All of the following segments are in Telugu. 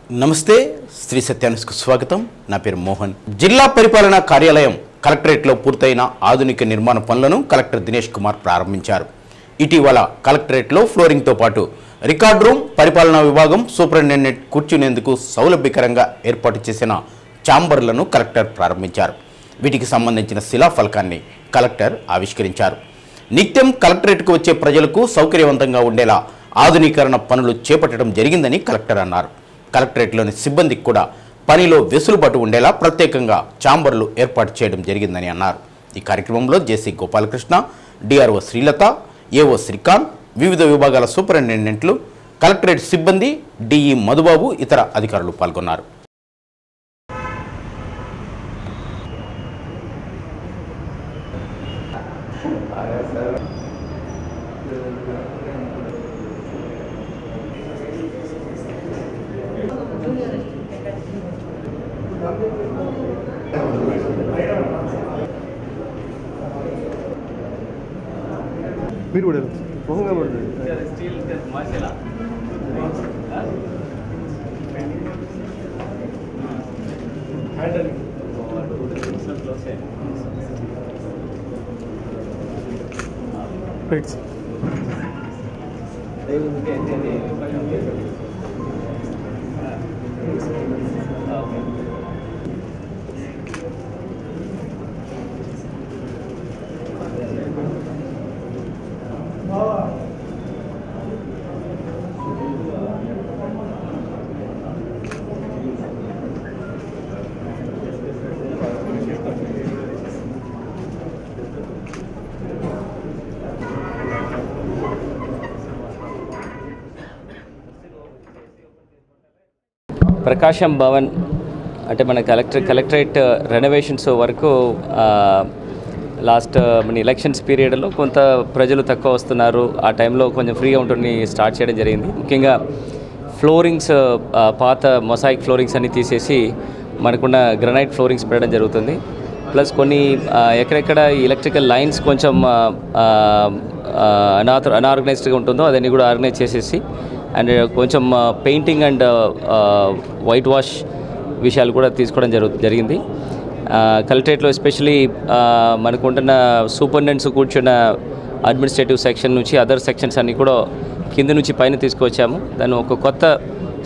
నమస్తే శ్రీ సత్యానుస్కు స్వాగతం. నా పేరు మోహన్. జిల్లా పరిపాలనా కార్యాలయం కలెక్టరేట్లో పూర్తయిన ఆధునిక నిర్మాణ పనులను కలెక్టర్ దినేష్ కుమార్ ప్రారంభించారు. ఇటీవల కలెక్టరేట్లో ఫ్లోరింగ్తో పాటు రికార్డ్ రూమ్, పరిపాలనా విభాగం, సూపరింటెండెంట్ కూర్చునేందుకు సౌలభ్యకరంగా ఏర్పాటు చేసిన ఛాంబర్లను కలెక్టర్ ప్రారంభించారు. వీటికి సంబంధించిన శిలాఫలకాన్ని కలెక్టర్ ఆవిష్కరించారు. నిత్యం కలెక్టరేట్కు వచ్చే ప్రజలకు సౌకర్యవంతంగా ఉండేలా ఆధునీకరణ పనులు చేపట్టడం జరిగిందని కలెక్టర్ అన్నారు. కలెక్టరేట్లోని సిబ్బందికి కూడా పనిలో వెసులుబాటు ఉండేలా ప్రత్యేకంగా ఛాంబర్లు ఏర్పాటు చేయడం జరిగిందని అన్నారు. ఈ కార్యక్రమంలో JC Gopalakrishna, DRO Srilatha, AO Srikanth, వివిధ విభాగాల సూపరింటెండెంట్లు, కలెక్టరేట్ సిబ్బంది, డిఈ మధుబాబు, ఇతర అధికారులు పాల్గొన్నారు. మీరు కూడా మొహంగా పడుతుంది ప్రకాశం భవన్ అంటే మన కలెక్టరేట్ రెనోవేషన్స్ వరకు లాస్ట్ మన ఎలక్షన్స్ పీరియడ్లో కొంత ప్రజలు తక్కువ వస్తున్నారు. ఆ టైంలో కొంచెం ఫ్రీగా ఉంటుంది స్టార్ట్ చేయడం జరిగింది. ముఖ్యంగా ఫ్లోరింగ్స్, పాత మొసాయిక్ ఫ్లోరింగ్స్ అన్ని తీసేసి మనకున్న గ్రనైట్ ఫ్లోరింగ్స్ పెట్టడం జరుగుతుంది. ప్లస్ కొన్ని ఎక్కడెక్కడ ఎలక్ట్రికల్ లైన్స్ కొంచెం అనార్గనైజ్డ్గా ఉంటుందో అదన్నీ కూడా ఆర్గనైజ్ చేసేసి అండ్ కొంచెం పెయింటింగ్ అండ్ వైట్ వాష్ విషయాలు కూడా తీసుకోవడం జరిగింది. కలెక్టరేట్లో ఎస్పెషలీ మనకు ఉంటున్న సూపరింటెండెంట్స్ కూర్చున్న అడ్మినిస్ట్రేటివ్ సెక్షన్ నుంచి అదర్ సెక్షన్స్ అన్నీ కూడా కింద నుంచి పైన తీసుకొచ్చాము. దాన్ని ఒక కొత్త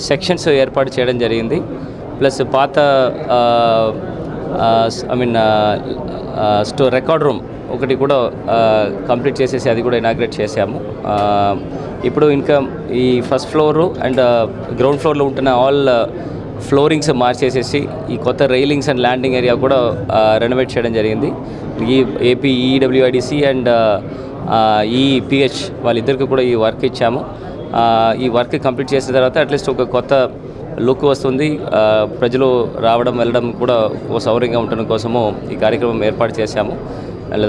సెక్షన్స్ ఏర్పాటు చేయడం జరిగింది. ప్లస్ పాత రికార్డ్ రూమ్ ఒకటి కూడా కంప్లీట్ చేసేసి అది కూడా ఇనాగ్రేట్ చేసాము. ఇప్పుడు ఇంకా ఈ ఫస్ట్ ఫ్లోరు అండ్ గ్రౌండ్ ఫ్లోర్లో ఉంటున్న ఆల్ ఫ్లోరింగ్స్ మార్చేసేసి ఈ కొత్త రైలింగ్స్ అండ్ ల్యాండింగ్ ఏరియా కూడా రెనోవేట్ చేయడం జరిగింది. ఈ ఏపీ ఈడబ్ల్యూఐడిసి అండ్ ఈపిహెచ్ వాళ్ళిద్దరికి కూడా ఈ వర్క్ ఇచ్చాము. ఈ వర్క్ కంప్లీట్ చేసిన తర్వాత అట్లీస్ట్ ఒక కొత్త లుక్ వస్తుంది. ప్రజలు రావడం వెళ్ళడం కూడా సౌకర్యంగా ఉండడం కోసము ఈ కార్యక్రమం ఏర్పాటు చేశాము.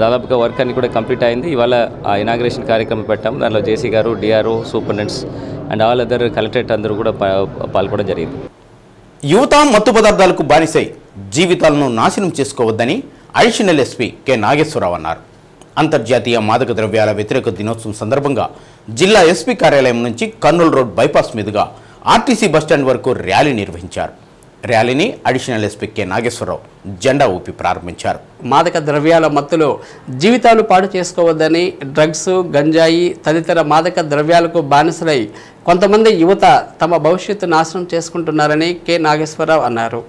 దాదాపుగా వర్క్ అన్ని కూడా కంప్లీట్ అయింది. ఇవాళ ఇనాగ్రేషన్ కార్యక్రమం పెట్టాము. దానిలో జేసీ గారు, DRO, superintendents and all other collectorate అందరూ కూడా పాల్గొనడం జరిగింది. యువత మత్తు పదార్థాలకు బానిసై జీవితాలను నాశనం చేసుకోవద్దని అడిషనల్ ఎస్పీ కె నాగేశ్వరరావు అన్నారు. అంతర్జాతీయ మాదక ద్రవ్యాల వ్యతిరేక దినోత్సవం సందర్భంగా జిల్లా ఎస్పీ కార్యాలయం నుంచి కర్నూలు రోడ్ బైపాస్ మీదుగా ఆర్టీసీ బస్టాండ్ వరకు ర్యాలీ నిర్వహించారు. ర్యాలీని అడిషనల్ ఎస్పీ కె నాగేశ్వరరావు జెండా ఊపి ప్రారంభించారు. మాదక ద్రవ్యాల మత్తులో జీవితాలు పాడు చేసుకోవద్దని, డ్రగ్స్, గంజాయి తదితర మాదక ద్రవ్యాలకు బానిసలై కొంతమంది యువత తమ భవిష్యత్తు నాశనం చేసుకుంటున్నారని కె నాగేశ్వరరావు అన్నారు.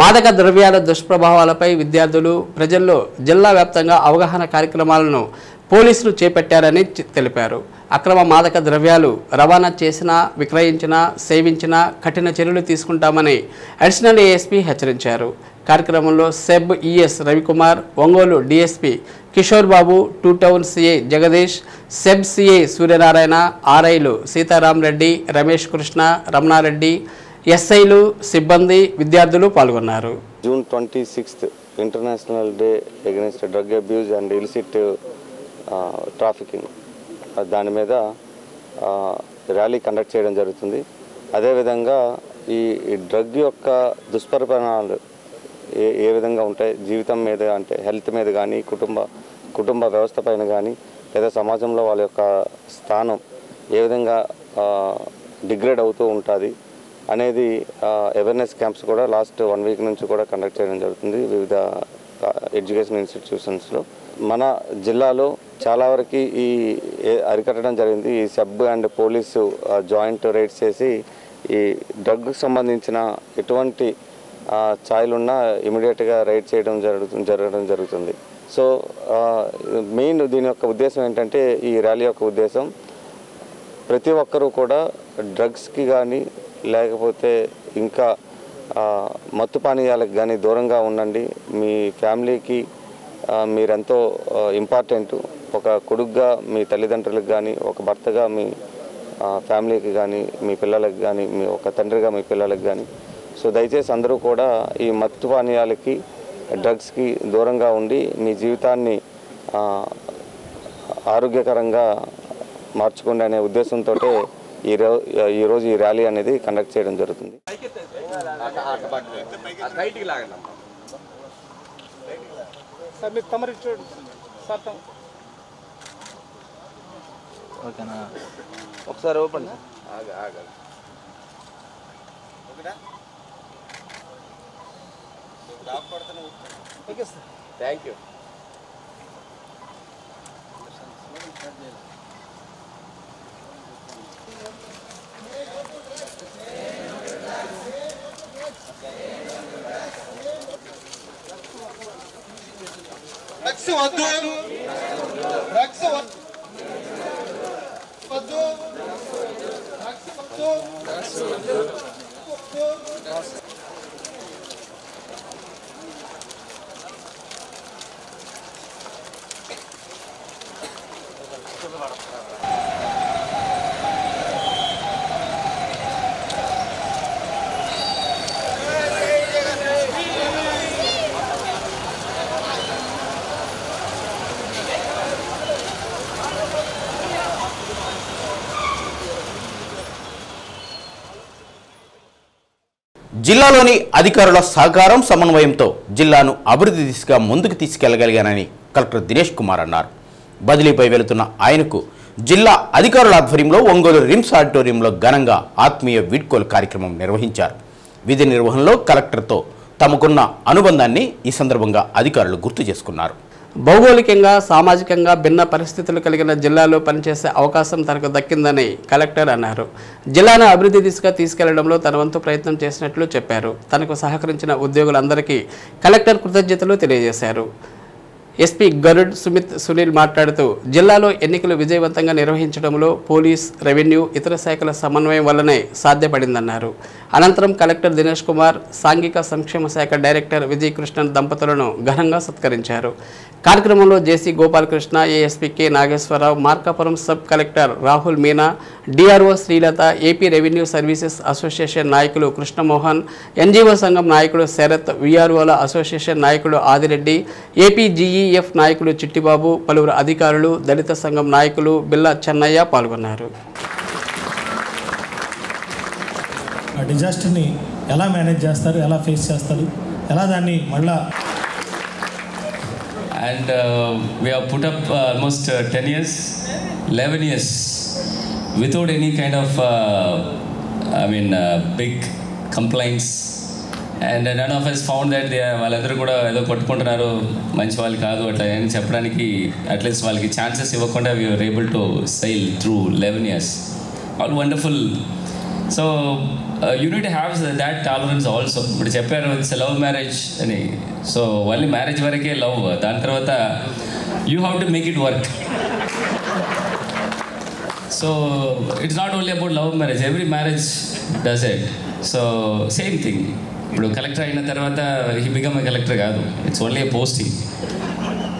మాదక ద్రవ్యాల దుష్ప్రభావాలపై విద్యార్థులు, ప్రజల్లో జిల్లా వ్యాప్తంగా అవగాహన కార్యక్రమాలను పోలీసులు చేపట్టారని తెలిపారు. అక్రమ మాదక ద్రవ్యాలు రవాణా చేసినా, విక్రయించినా, సేవించినా కఠిన చర్యలు తీసుకుంటామని అడిషనల్ ఏఎస్పీ హెచ్చరించారు. కార్యక్రమంలో SEB ES Ravikumar, Ongole DSP Kishore Babu, two town CI Jagadish, SEB CI Suryanarayana, ఆర్ఐలు సీతారాం రెడ్డి, రమేష్ కృష్ణ, రమణారెడ్డి, ఎస్ఐలు, సిబ్బంది, విద్యార్థులు పాల్గొన్నారు. June 26th international day against drug abuse and illicit trafficking, దాని మీద ర్యాలీ కండక్ట్ చేయడం జరుగుతుంది. అదేవిధంగా ఈ డ్రగ్ యొక్క దుష్పరిణామాలు ఏ విధంగా ఉంటాయి జీవితం మీద, అంటే హెల్త్ మీద కానీ, కుటుంబ వ్యవస్థ పైన కానీ, లేదా సమాజంలో వాళ్ళ యొక్క స్థానం ఏ విధంగా డిగ్రేడ్ అవుతూ ఉంటుంది, అనేది అవేర్నెస్ క్యాంప్స్ కూడా లాస్ట్ 1 వీక్ నుంచి కూడా కండక్ట్ చేయడం జరుగుతుంది వివిధ ఎడ్యుకేషన్ ఇన్స్టిట్యూషన్స్లో. మన జిల్లాలో చాలా వరకు ఈ అరికట్టడం జరిగింది. ఈ sub and police joint rides చేసి ఈ డ్రగ్కు సంబంధించిన ఎటువంటి ఛాయలున్నా ఇమీడియట్గా రైడ్ జరగడం జరుగుతుంది. సో మెయిన్ దీని యొక్క ఉద్దేశం ఏంటంటే, ఈ ర్యాలీ యొక్క ఉద్దేశం ప్రతి ఒక్కరూ కూడా డ్రగ్స్కి కానీ లేకపోతే ఇంకా మత్తు పానీయాలకు కానీ దూరంగా ఉండండి. మీ ఫ్యామిలీకి మీరెంతో ఇంపార్టెంట్. ఒక కొడుకుగా మీ తల్లిదండ్రులకు కానీ, ఒక భర్తగా మీ ఫ్యామిలీకి కానీ, మీ పిల్లలకు కానీ, మీ ఒక తండ్రిగా మీ పిల్లలకు కానీ. సో దయచేసి అందరూ కూడా ఈ మత్తు పానీయాలకి డ్రగ్స్కి దూరంగా ఉండి మీ జీవితాన్ని ఆరోగ్యకరంగా మార్చుకోండి అనే ఉద్దేశంతో ఈరోజు ఈ ర్యాలీ అనేది కండక్ట్ చేయడం జరుగుతుంది. ఓకేనా, ఒకసారి ఓపెన్. Thank you. జిల్లాలోని అధికారుల సహకారం సమన్వయంతో జిల్లాను అభివృద్ధి దిశగా ముందుకు తీసుకెళ్లగలిగానని కలెక్టర్ దినేష్ కుమార్ అన్నారు. బదిలీపై వెళుతున్న ఆయనకు జిల్లా అధికారుల ఆధ్వర్యంలో ఒంగోలు రిమ్స్ ఆడిటోరియంలో ఘనంగా ఆత్మీయ వీడ్కోలు కార్యక్రమం నిర్వహించారు. విధి నిర్వహణలో కలెక్టర్తో తమకున్న అనుబంధాన్ని ఈ సందర్భంగా అధికారులు గుర్తు చేసుకున్నారు. భౌగోళికంగా సామాజికంగా భిన్న పరిస్థితులు కలిగిన జిల్లాలో పనిచేసే అవకాశం తనకు దక్కిందని కలెక్టర్ అన్నారు. జిల్లాను అభివృద్ధి దిశగా తీసుకెళ్లడంలో తన వంతు ప్రయత్నం చేసినట్లు చెప్పారు. తనకు సహకరించిన ఉద్యోగులందరికీ కలెక్టర్ కృతజ్ఞతలు తెలియజేశారు. ఎస్పీ గరుడ్ సునీల్ మాట్లాడుతూ జిల్లాలో ఎన్నికలు విజయవంతంగా నిర్వహించడంలో పోలీస్, రెవెన్యూ, ఇతర శాఖల సమన్వయం వల్లనే సాధ్యపడిందన్నారు. అనంతరం కలెక్టర్ దినేష్ కుమార్ సాంఘిక సంక్షేమ శాఖ డైరెక్టర్ విజయ్ కృష్ణన్ దంపతులను ఘనంగా సత్కరించారు. కార్యక్రమంలో JC Gopalakrishna, ASP K Nageswararao, Markapuram sub collector Rahul Meena, DRO Srilatha, AP revenue services association నాయకులు కృష్ణమోహన్, ఎన్జీఓ సంఘం నాయకుడు శరత్, విఆర్ఓల అసోసియేషన్ నాయకుడు ఆదిరెడ్డి, ఏపీ జీఈఎఫ్ నాయకులు చిట్టిబాబు, పలువురు అధికారులు, దళిత సంఘం నాయకులు బిల్లా చెన్నయ్య పాల్గొన్నారు. డిజాస్టర్ని ఎలా మేనేజ్ చేస్తారు, ఎలా ఫేస్ చేస్తారు, ఎలా దాన్ని మళ్ళా. And we have put up almost 10 years, 11 years without any kind of big complaints, and none of us found that వాళ్ళందరూ కూడా ఏదో కొట్టుకుంటున్నారు, మంచి వాళ్ళు కాదు అట్లా అని చెప్పడానికి అట్లీస్ట్ వాళ్ళకి ఛాన్సెస్ ఇవ్వకుండా we were able to sail through 11 years. All wonderful. So you need to have that tolerance also. ఇప్పుడు చెప్పారు ఇట్స్ లవ్ మ్యారేజ్ అని. సో ఓన్లీ మ్యారేజ్ వరకే లవ్, దాని తర్వాత you have to make it work. So it's not only about love marriage, every marriage does it. So same thing, ఇప్పుడు కలెక్టర్ అయిన తర్వాత హీ బికమ్ ఎ కలెక్టర్ కాదు, it's only a posting.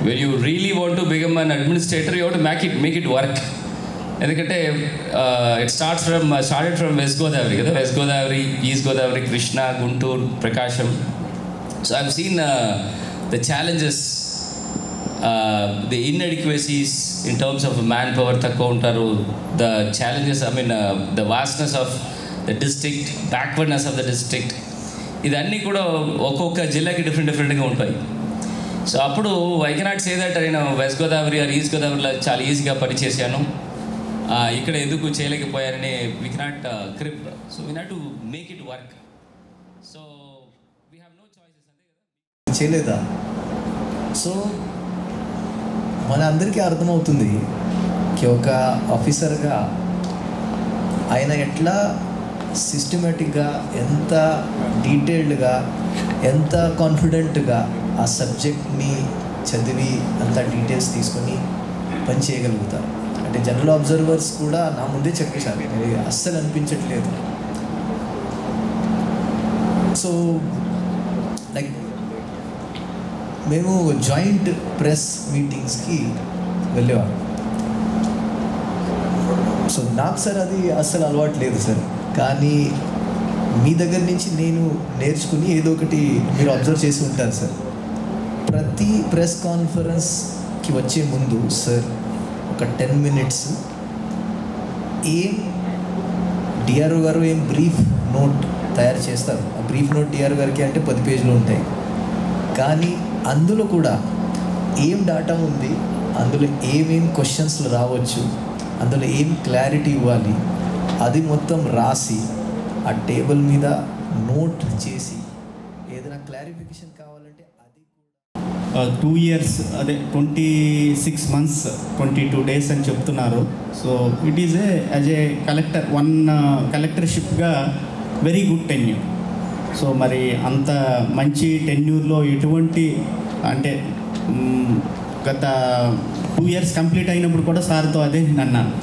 When you really want to become an administrator you have to make it work. ఎందుకంటే it started from west Godavari కదా, west Godavari, east Godavari, Krishna, Guntur, Prakasam. So I have seen the challenges, the inadequacies in terms of man power తక్కువ ఉంటారు, the challenges, the vastness of the district, backwardness of the district, ఇదన్నీ కూడా ఒక్కొక్క జిల్లాకి డిఫరెంట్గా ఉంటాయి. సో అప్పుడు ఐ కెనాట్ సే దట్ నేను వెస్ట్ గోదావరి ఆర్ ఈస్ట్ గోదావరిలో చాలా ఈజీగా పనిచేశాను. ఇక్కడ ఎందుకు చేయలేకపోయారని we cannot crib. So we have to make it work. So we have no choices. అంతే కదా, చేయలేదా? సో మన అందరికీ అర్థమవుతుంది ఒక ఆఫీసర్గా ఆయన ఎట్లా సిస్టమేటిక్గా, ఎంత డీటెయిల్డ్గా, ఎంత కాన్ఫిడెంట్గా ఆ సబ్జెక్ట్ని చదివి అంత డీటెయిల్స్ తీసుకొని పని చేయగలుగుతారు. అంటే జనరల్ అబ్జర్వర్స్ కూడా నా ముందే చెప్పేశారు, ఇది అస్సలు అనిపించట్లేదు. సో లైక్ మేము జాయింట్ ప్రెస్ మీటింగ్స్కి వెళ్ళేవాళ్ళం. సో నాకు సార్ అది అస్సలు అలవాటు లేదు సార్, కానీ మీ దగ్గర నుంచి నేను నేర్చుకుని ఏదో ఒకటి మీరు అబ్జర్వ్ చేసి ఉంటారు సార్. ప్రతి ప్రెస్ కాన్ఫరెన్స్కి వచ్చే ముందు సార్ ఒక 10 minutes ఏం డిఆర్ఓ గారు ఏం బ్రీఫ్ నోట్ తయారు చేస్తారు. ఆ బ్రీఫ్ నోట్ డిఆర్ఓ గారికి అంటే 10 pages ఉంటాయి, కానీ అందులో కూడా ఏం డాటా ఉంది, అందులో ఏమేం క్వశ్చన్స్లు రావచ్చు, అందులో ఏం క్లారిటీ ఇవ్వాలి, అది మొత్తం రాసి ఆ టేబుల్ మీద నోట్ చేసి ఏదైనా క్లారిఫికేషన్ కావాలంటే అది 2 years అదే 26 months 22 days అని చెప్తున్నారు. So it is as a collector, one కలెక్టర్షిప్గా వెరీ గుడ్ టెన్యూర్. సో మరి అంత మంచి టెన్యూర్లో ఎటువంటి అంటే గత 2 years కంప్లీట్ అయినప్పుడు కూడా సార్తో అదే నేను అన్నాను,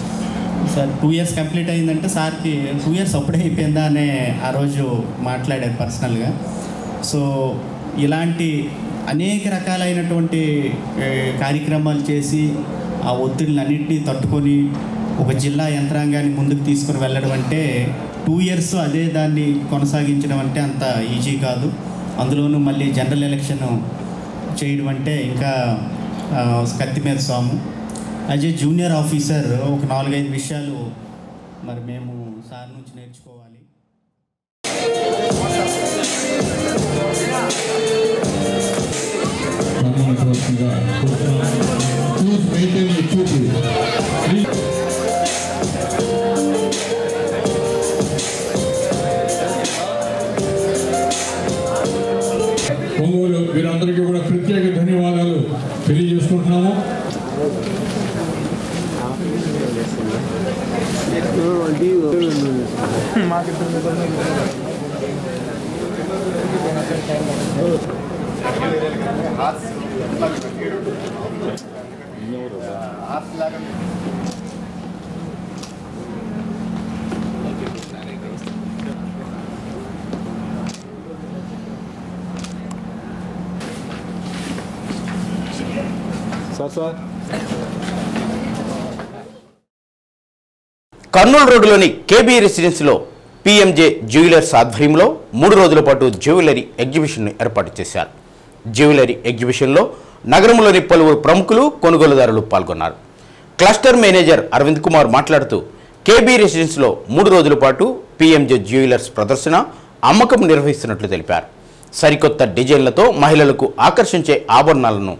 సార్ 2 years కంప్లీట్ అయిందంటే సార్కి 2 years అప్పుడే అయిపోయిందా అనే ఆ రోజు మాట్లాడారు పర్సనల్గా. సో ఇలాంటి అనేక రకాలైనటువంటి కార్యక్రమాలు చేసి ఆ ఒత్తిడిలన్నింటినీ తట్టుకొని ఒక జిల్లా యంత్రాంగాన్ని ముందుకు తీసుకుని వెళ్ళడం అంటే 2 years అదే దాన్ని కొనసాగించడం అంటే అంత ఈజీ కాదు. అందులోనూ మళ్ళీ జనరల్ ఎలక్షన్ చేయడం అంటే ఇంకా కత్తి మీద సాము. యాజ్ ఏ జూనియర్ ఆఫీసర్ ఒక 4-5 విషయాలు మరి మేము సార్ నుంచి నేర్చుకోవాలి. ఒంగోలు వీరందరికీ కూడా ప్రత్యేక ధన్యవాదాలు తెలియజేసుకుంటున్నాము. కర్నూలు రోడ్డులోని కేబీ రెసిడెన్సీలో పిఎంజే జ్యువెలర్స్ ఆధ్వర్యంలో 3 రోజుల పాటు జ్యువెలరీ ఎగ్జిబిషన్ను ఏర్పాటు చేశారు. జ్యువెలరీ ఎగ్జిబిషన్లో నగరంలోని పలువురు ప్రముఖులు, కొనుగోలుదారులు పాల్గొన్నారు. క్లస్టర్ మేనేజర్ అరవింద్ కుమార్ మాట్లాడుతూ కేబీ రెసిడెన్సీలో 3 రోజుల పాటు పిఎంజే జ్యువెలర్స్ ప్రదర్శన, అమ్మకం నిర్వహిస్తున్నట్లు తెలిపారు. సరికొత్త డిజైన్లతో మహిళలకు ఆకర్షించే ఆభరణాలను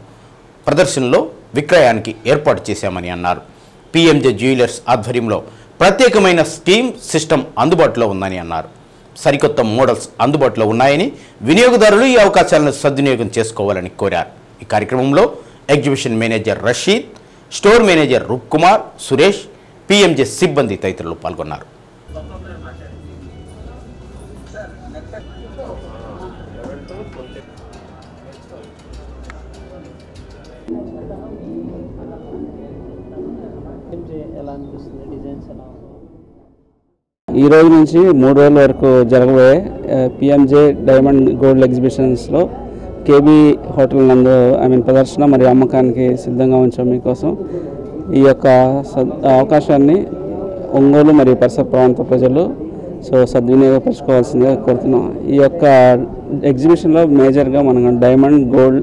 ప్రదర్శనలో విక్రయానికి ఏర్పాటు చేశామని అన్నారు. పిఎంజే జ్యువెలర్స్ ఆధ్వర్యంలో ప్రత్యేకమైన స్కీమ్ సిస్టమ్ అందుబాటులో ఉందని అన్నారు. సరికొత్త మోడల్స్ అందుబాటులో ఉన్నాయని, వినియోగదారులు ఈ అవకాశాలను సద్వినియోగం చేసుకోవాలని కోరారు. ఈ కార్యక్రమంలో exhibition manager Rasheed, store manager Roop Kumar, Suresh, PMJ సిబ్బంది తదితరులు పాల్గొన్నారు. ఈ రోజు నుంచి 3 రోజుల వరకు జరగబోయే పిఎంజే డైమండ్ గోల్డ్ ఎగ్జిబిషన్స్లో కేబీ హోటల్ నందు ప్రదర్శన మరియు అమ్మకానికి సిద్ధంగా ఉంచాం మీకోసం. ఈ యొక్క అవకాశాన్ని ఒంగోలు మరియు పరిసర ప్రాంత ప్రజలు సద్వినియోగపరచుకోవాల్సిందిగా కోరుతున్నాం. ఈ యొక్క ఎగ్జిబిషన్లో మేజర్గా మనం డైమండ్ గోల్డ్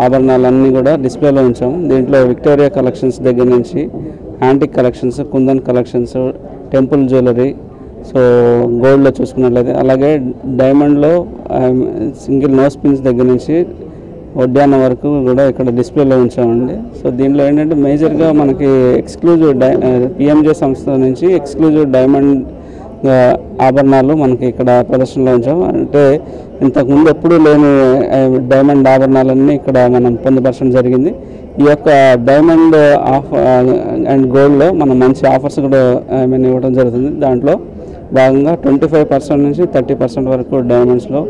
ఆభరణాలన్నీ కూడా డిస్ప్లేలో ఉంచాం. దీంట్లో విక్టోరియా కలెక్షన్స్ దగ్గర నుంచి antique collections, kundan collections, temple jewellery, గోల్డ్లో చూసుకున్నట్లయితే అలాగే డైమండ్లో సింగిల్ నోస్ పిన్స్ దగ్గర నుంచి వడ్డానం వరకు కూడా ఇక్కడ డిస్ప్లేలో ఉంచామండి. సో దీనిలో ఏంటంటే మేజర్గా మనకి ఎక్స్క్లూజివ్ పిఎంజే సంస్థ నుంచి ఎక్స్క్లూజివ్ డైమండ్ ఆభరణాలు మనకి ఇక్కడ ప్రదర్శనలో ఉంచాం. అంటే ఇంతకుముందు ఎప్పుడూ లేని డైమండ్ ఆభరణాలన్నీ ఇక్కడ మనం పొందుపరచడం జరిగింది. ఈ యొక్క డైమండ్ అండ్ గోల్డ్లో మనం మంచి ఆఫర్స్ కూడా ఇవ్వడం జరుగుతుంది. దాంట్లో భాగంగా 25% నుంచి 30% వరకు డైమండ్స్లో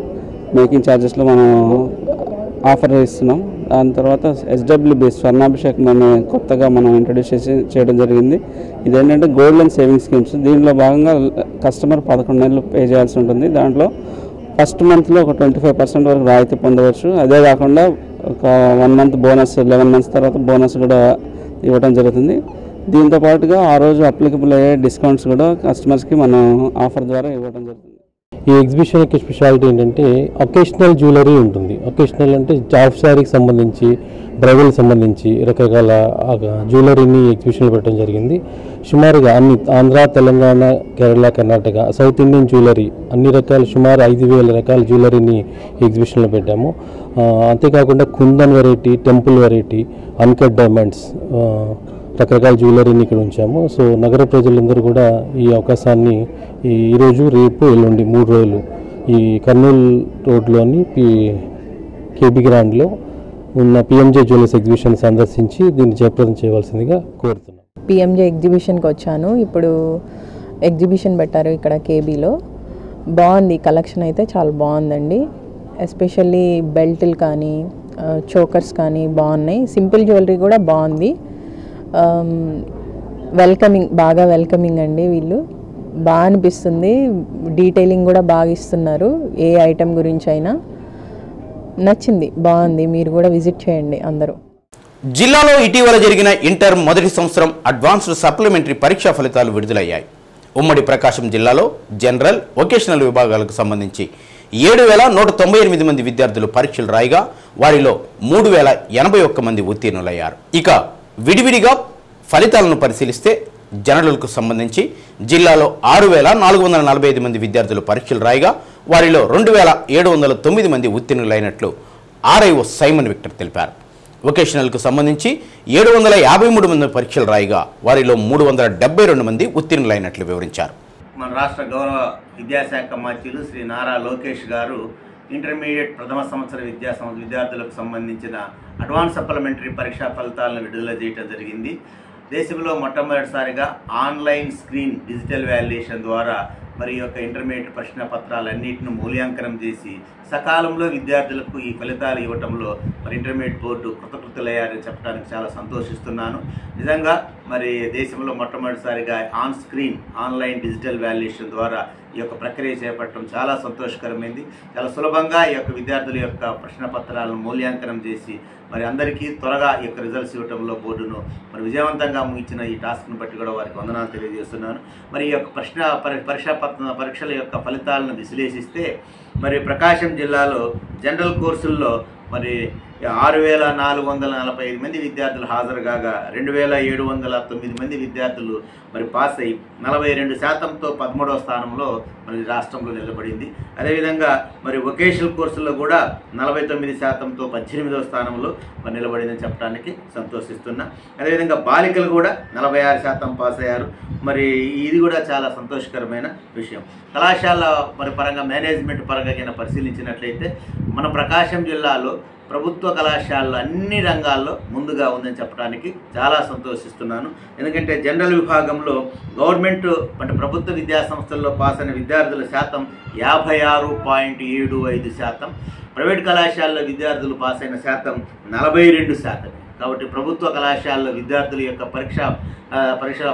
మేకింగ్ ఛార్జెస్లో మనం ఆఫర్ ఇస్తున్నాం. దాని తర్వాత SWB స్వర్ణాభిషేకం అనే కొత్తగా మనం ఇంట్రడ్యూస్ చేయడం జరిగింది. ఇదేంటంటే గోల్డ్ అండ్ సేవింగ్ స్కీమ్స్. దీనిలో భాగంగా కస్టమర్ 11 నెలలు పే చేయాల్సి ఉంటుంది. దాంట్లో ఫస్ట్ మంత్లో ఒక 25% వరకు రాయితీ పొందవచ్చు. అదే కాకుండా ఒక 1 మంత్ బోనస్, 11 మంత్స్ తర్వాత బోనస్ కూడా ఇవ్వడం జరుగుతుంది. దీంతో పాటుగా ఆ రోజు అప్లికబుల్ అయ్యే డిస్కౌంట్స్ కూడా కస్టమర్స్కి మనం ఆఫర్ ద్వారా ఇవ్వడం జరుగుతుంది. ఈ ఎగ్జిబిషన్కి స్పెషాలిటీ ఏంటంటే ఒకేషనల్ జ్యువెలరీ ఉంటుంది. ఒకేషనల్ అంటే జాబ్ శారీకి సంబంధించి, బ్రైడల్ సంబంధించి రకరకాల జ్యువెలరీని ఎగ్జిబిషన్లో పెట్టడం జరిగింది. సుమారుగా అన్ని Andhra, Telangana, Kerala, Karnataka, south Indian jewellery అన్ని రకాల సుమారు 5,000 రకాల జ్యువెలరీని ఎగ్జిబిషన్లో పెట్టాము. అంతేకాకుండా kundan variety, temple variety, uncut diamonds, రకరకాల జ్యువెలరీని ఇక్కడ ఉంచాము. సో నగర ప్రజలందరూ కూడా ఈ అవకాశాన్ని ఈరోజు, రేపు, ఎల్లుండి 3 రోజులు ఈ కర్నూలు రోడ్లోని కేబీ గ్రాండ్లో ఉన్న పిఎంజే జ్యువెలర్స్ ఎగ్జిబిషన్ సందర్శించి దీన్ని జయప్రదం చేయవలసిందిగా కోరుతున్నాం. పిఎంజే ఎగ్జిబిషన్కి వచ్చాను. ఇప్పుడు ఎగ్జిబిషన్ పెట్టారు ఇక్కడ కేబీలో. బాగుంది, కలెక్షన్ అయితే చాలా బాగుందండి. ఎస్పెషల్లీ బెల్ట్లు కానీ చోకర్స్ కానీ బాగున్నాయి. సింపుల్ జ్యువెలరీ కూడా బాగుంది. బాగా వెల్కమింగ్ అండి. వీళ్ళు బాగా అనిపిస్తుంది. డీటెయిలింగ్ కూడా బాగా ఇస్తున్నారు. ఏ ఐటెం గురించి అయినా నచ్చింది, బాగుంది. మీరు కూడా విజిట్ చేయండి అందరూ. జిల్లాలో ఇటీవల జరిగిన ఇంటర్ మొదటి సంవత్సరం అడ్వాన్స్డ్ సప్లిమెంటరీ పరీక్షా ఫలితాలు విడుదలయ్యాయి. ఉమ్మడి ప్రకాశం జిల్లాలో జనరల్, వొకేషనల్ విభాగాలకు సంబంధించి 7,198 మంది విద్యార్థులు పరీక్షలు రాయగా వారిలో 3,081 మంది ఉత్తీర్ణులయ్యారు. ఇక విడివిడిగా ఫలితాలను పరిశీలిస్తే జనరల్కు సంబంధించి జిల్లాలో 6,445 మంది విద్యార్థులు పరీక్షలు రాయగా వారిలో 2,709 మంది ఉత్తీర్ణులైనట్లు ఆర్ఐఓ సైమన్ విక్టర్ తెలిపారు. వొకేషనల్కు సంబంధించి 753 మంది పరీక్షలు రాయగా వారిలో 372 మంది ఉత్తీర్ణులైనట్లు వివరించారు. మన రాష్ట్ర గౌరవ విద్యాశాఖ మంత్రులు శ్రీ నారా లోకేష్ గారు ఇంటర్మీడియట్ ప్రథమ సంవత్సర విద్యార్థులకు సంబంధించిన అడ్వాన్స్ సప్లిమెంటరీ పరీక్షా ఫలితాలను విడుదల చేయడం జరిగింది. దేశంలో మొట్టమొదటిసారిగా ఆన్లైన్ స్క్రీన్ డిజిటల్ వాల్యుయేషన్ ద్వారా మరి యొక్క ఇంటర్మీడియట్ ప్రశ్న పత్రాలన్నింటిని మూల్యాంకనం చేసి సకాలంలో విద్యార్థులకు ఈ ఫలితాలు ఇవ్వడంలో మరి ఇంటర్మీడియట్ బోర్డు కృతకృతులయ్యారని చెప్పడానికి చాలా సంతోషిస్తున్నాను. నిజంగా మరి దేశంలో మొట్టమొదటిసారిగా on screen online digital valuation ద్వారా ఈ యొక్క ప్రక్రియ చేపట్టడం చాలా సంతోషకరమైంది. చాలా సులభంగా ఈ యొక్క విద్యార్థుల యొక్క ప్రశ్న పత్రాలను మూల్యాంకనం చేసి మరి అందరికీ త్వరగా ఈ యొక్క రిజల్ట్స్ ఇవ్వడంలో బోర్డును మరి విజయవంతంగా ముగించిన ఈ టాస్క్ను బట్టి కూడా వారికి వందనాలు తెలియజేస్తున్నాను. మరి ఈ యొక్క పరీక్షల యొక్క ఫలితాలను విశ్లేషిస్తే మరి ప్రకాశం జిల్లాలో జనరల్ కోర్సుల్లో మరి 6,445 మంది విద్యార్థులు హాజరు కాగా 2,709 మంది విద్యార్థులు మరి పాస్ అయ్యి 42%తో 13వ స్థానంలో మరి రాష్ట్రంలో నిలబడింది. అదేవిధంగా మరి వొకేషనల్ కోర్సుల్లో కూడా 49%తో 18వ స్థానంలో మరి నిలబడిందని చెప్పడానికి సంతోషిస్తున్నా. అదేవిధంగా బాలికలు కూడా 46% పాస్ అయ్యారు. మరి ఇది కూడా చాలా సంతోషకరమైన విషయం. కళాశాల మరి పరంగా మేనేజ్మెంట్ పరంగా పరిశీలించినట్లయితే మన ప్రకాశం జిల్లాలో ప్రభుత్వ కళాశాలలు అన్ని రంగాల్లో ముందుగా ఉందని చెప్పడానికి చాలా సంతోషిస్తున్నాను. ఎందుకంటే జనరల్ విభాగంలో గవర్నమెంట్ అంటే ప్రభుత్వ విద్యా సంస్థల్లో పాస్ అయిన విద్యార్థుల శాతం 56.75%, ప్రైవేట్ కళాశాలలో విద్యార్థులు పాస్ అయిన శాతం 42%. కాబట్టి ప్రభుత్వ కళాశాలలో విద్యార్థుల యొక్క పరీక్ష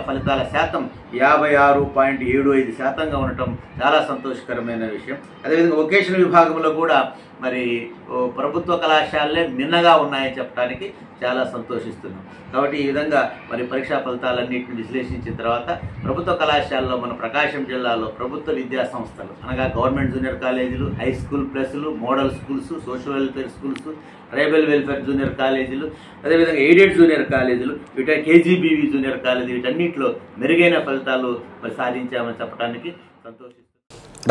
ఫలితాల శాతం 56.75%గా ఉండటం చాలా సంతోషకరమైన విషయం. అదేవిధంగా వొకేషనల్ విభాగంలో కూడా మరి ప్రభుత్వ కళాశాలలే మిన్నగా ఉన్నాయని చెప్పడానికి చాలా సంతోషిస్తున్నాం. కాబట్టి ఈ విధంగా మరి పరీక్షా ఫలితాలన్నింటిని విశ్లేషించిన తర్వాత ప్రభుత్వ కళాశాలలో మన ప్రకాశం జిల్లాలో ప్రభుత్వ విద్యా సంస్థలు అనగా గవర్నమెంట్ జూనియర్ కాలేజీలు, హై స్కూల్ ప్లస్లు, model schools, social welfare schools, tribal welfare junior కాలేజీలు, అదేవిధంగా ఎయిడెడ్ జూనియర్ కాలేజీలు, కేజీబీవీ జూనియర్ కాలేజీ, వీటన్నిటిలో మెరుగైన ఫలితాలు మరి సాధించామని చెప్పడానికి సంతోషిస్తున్నాను.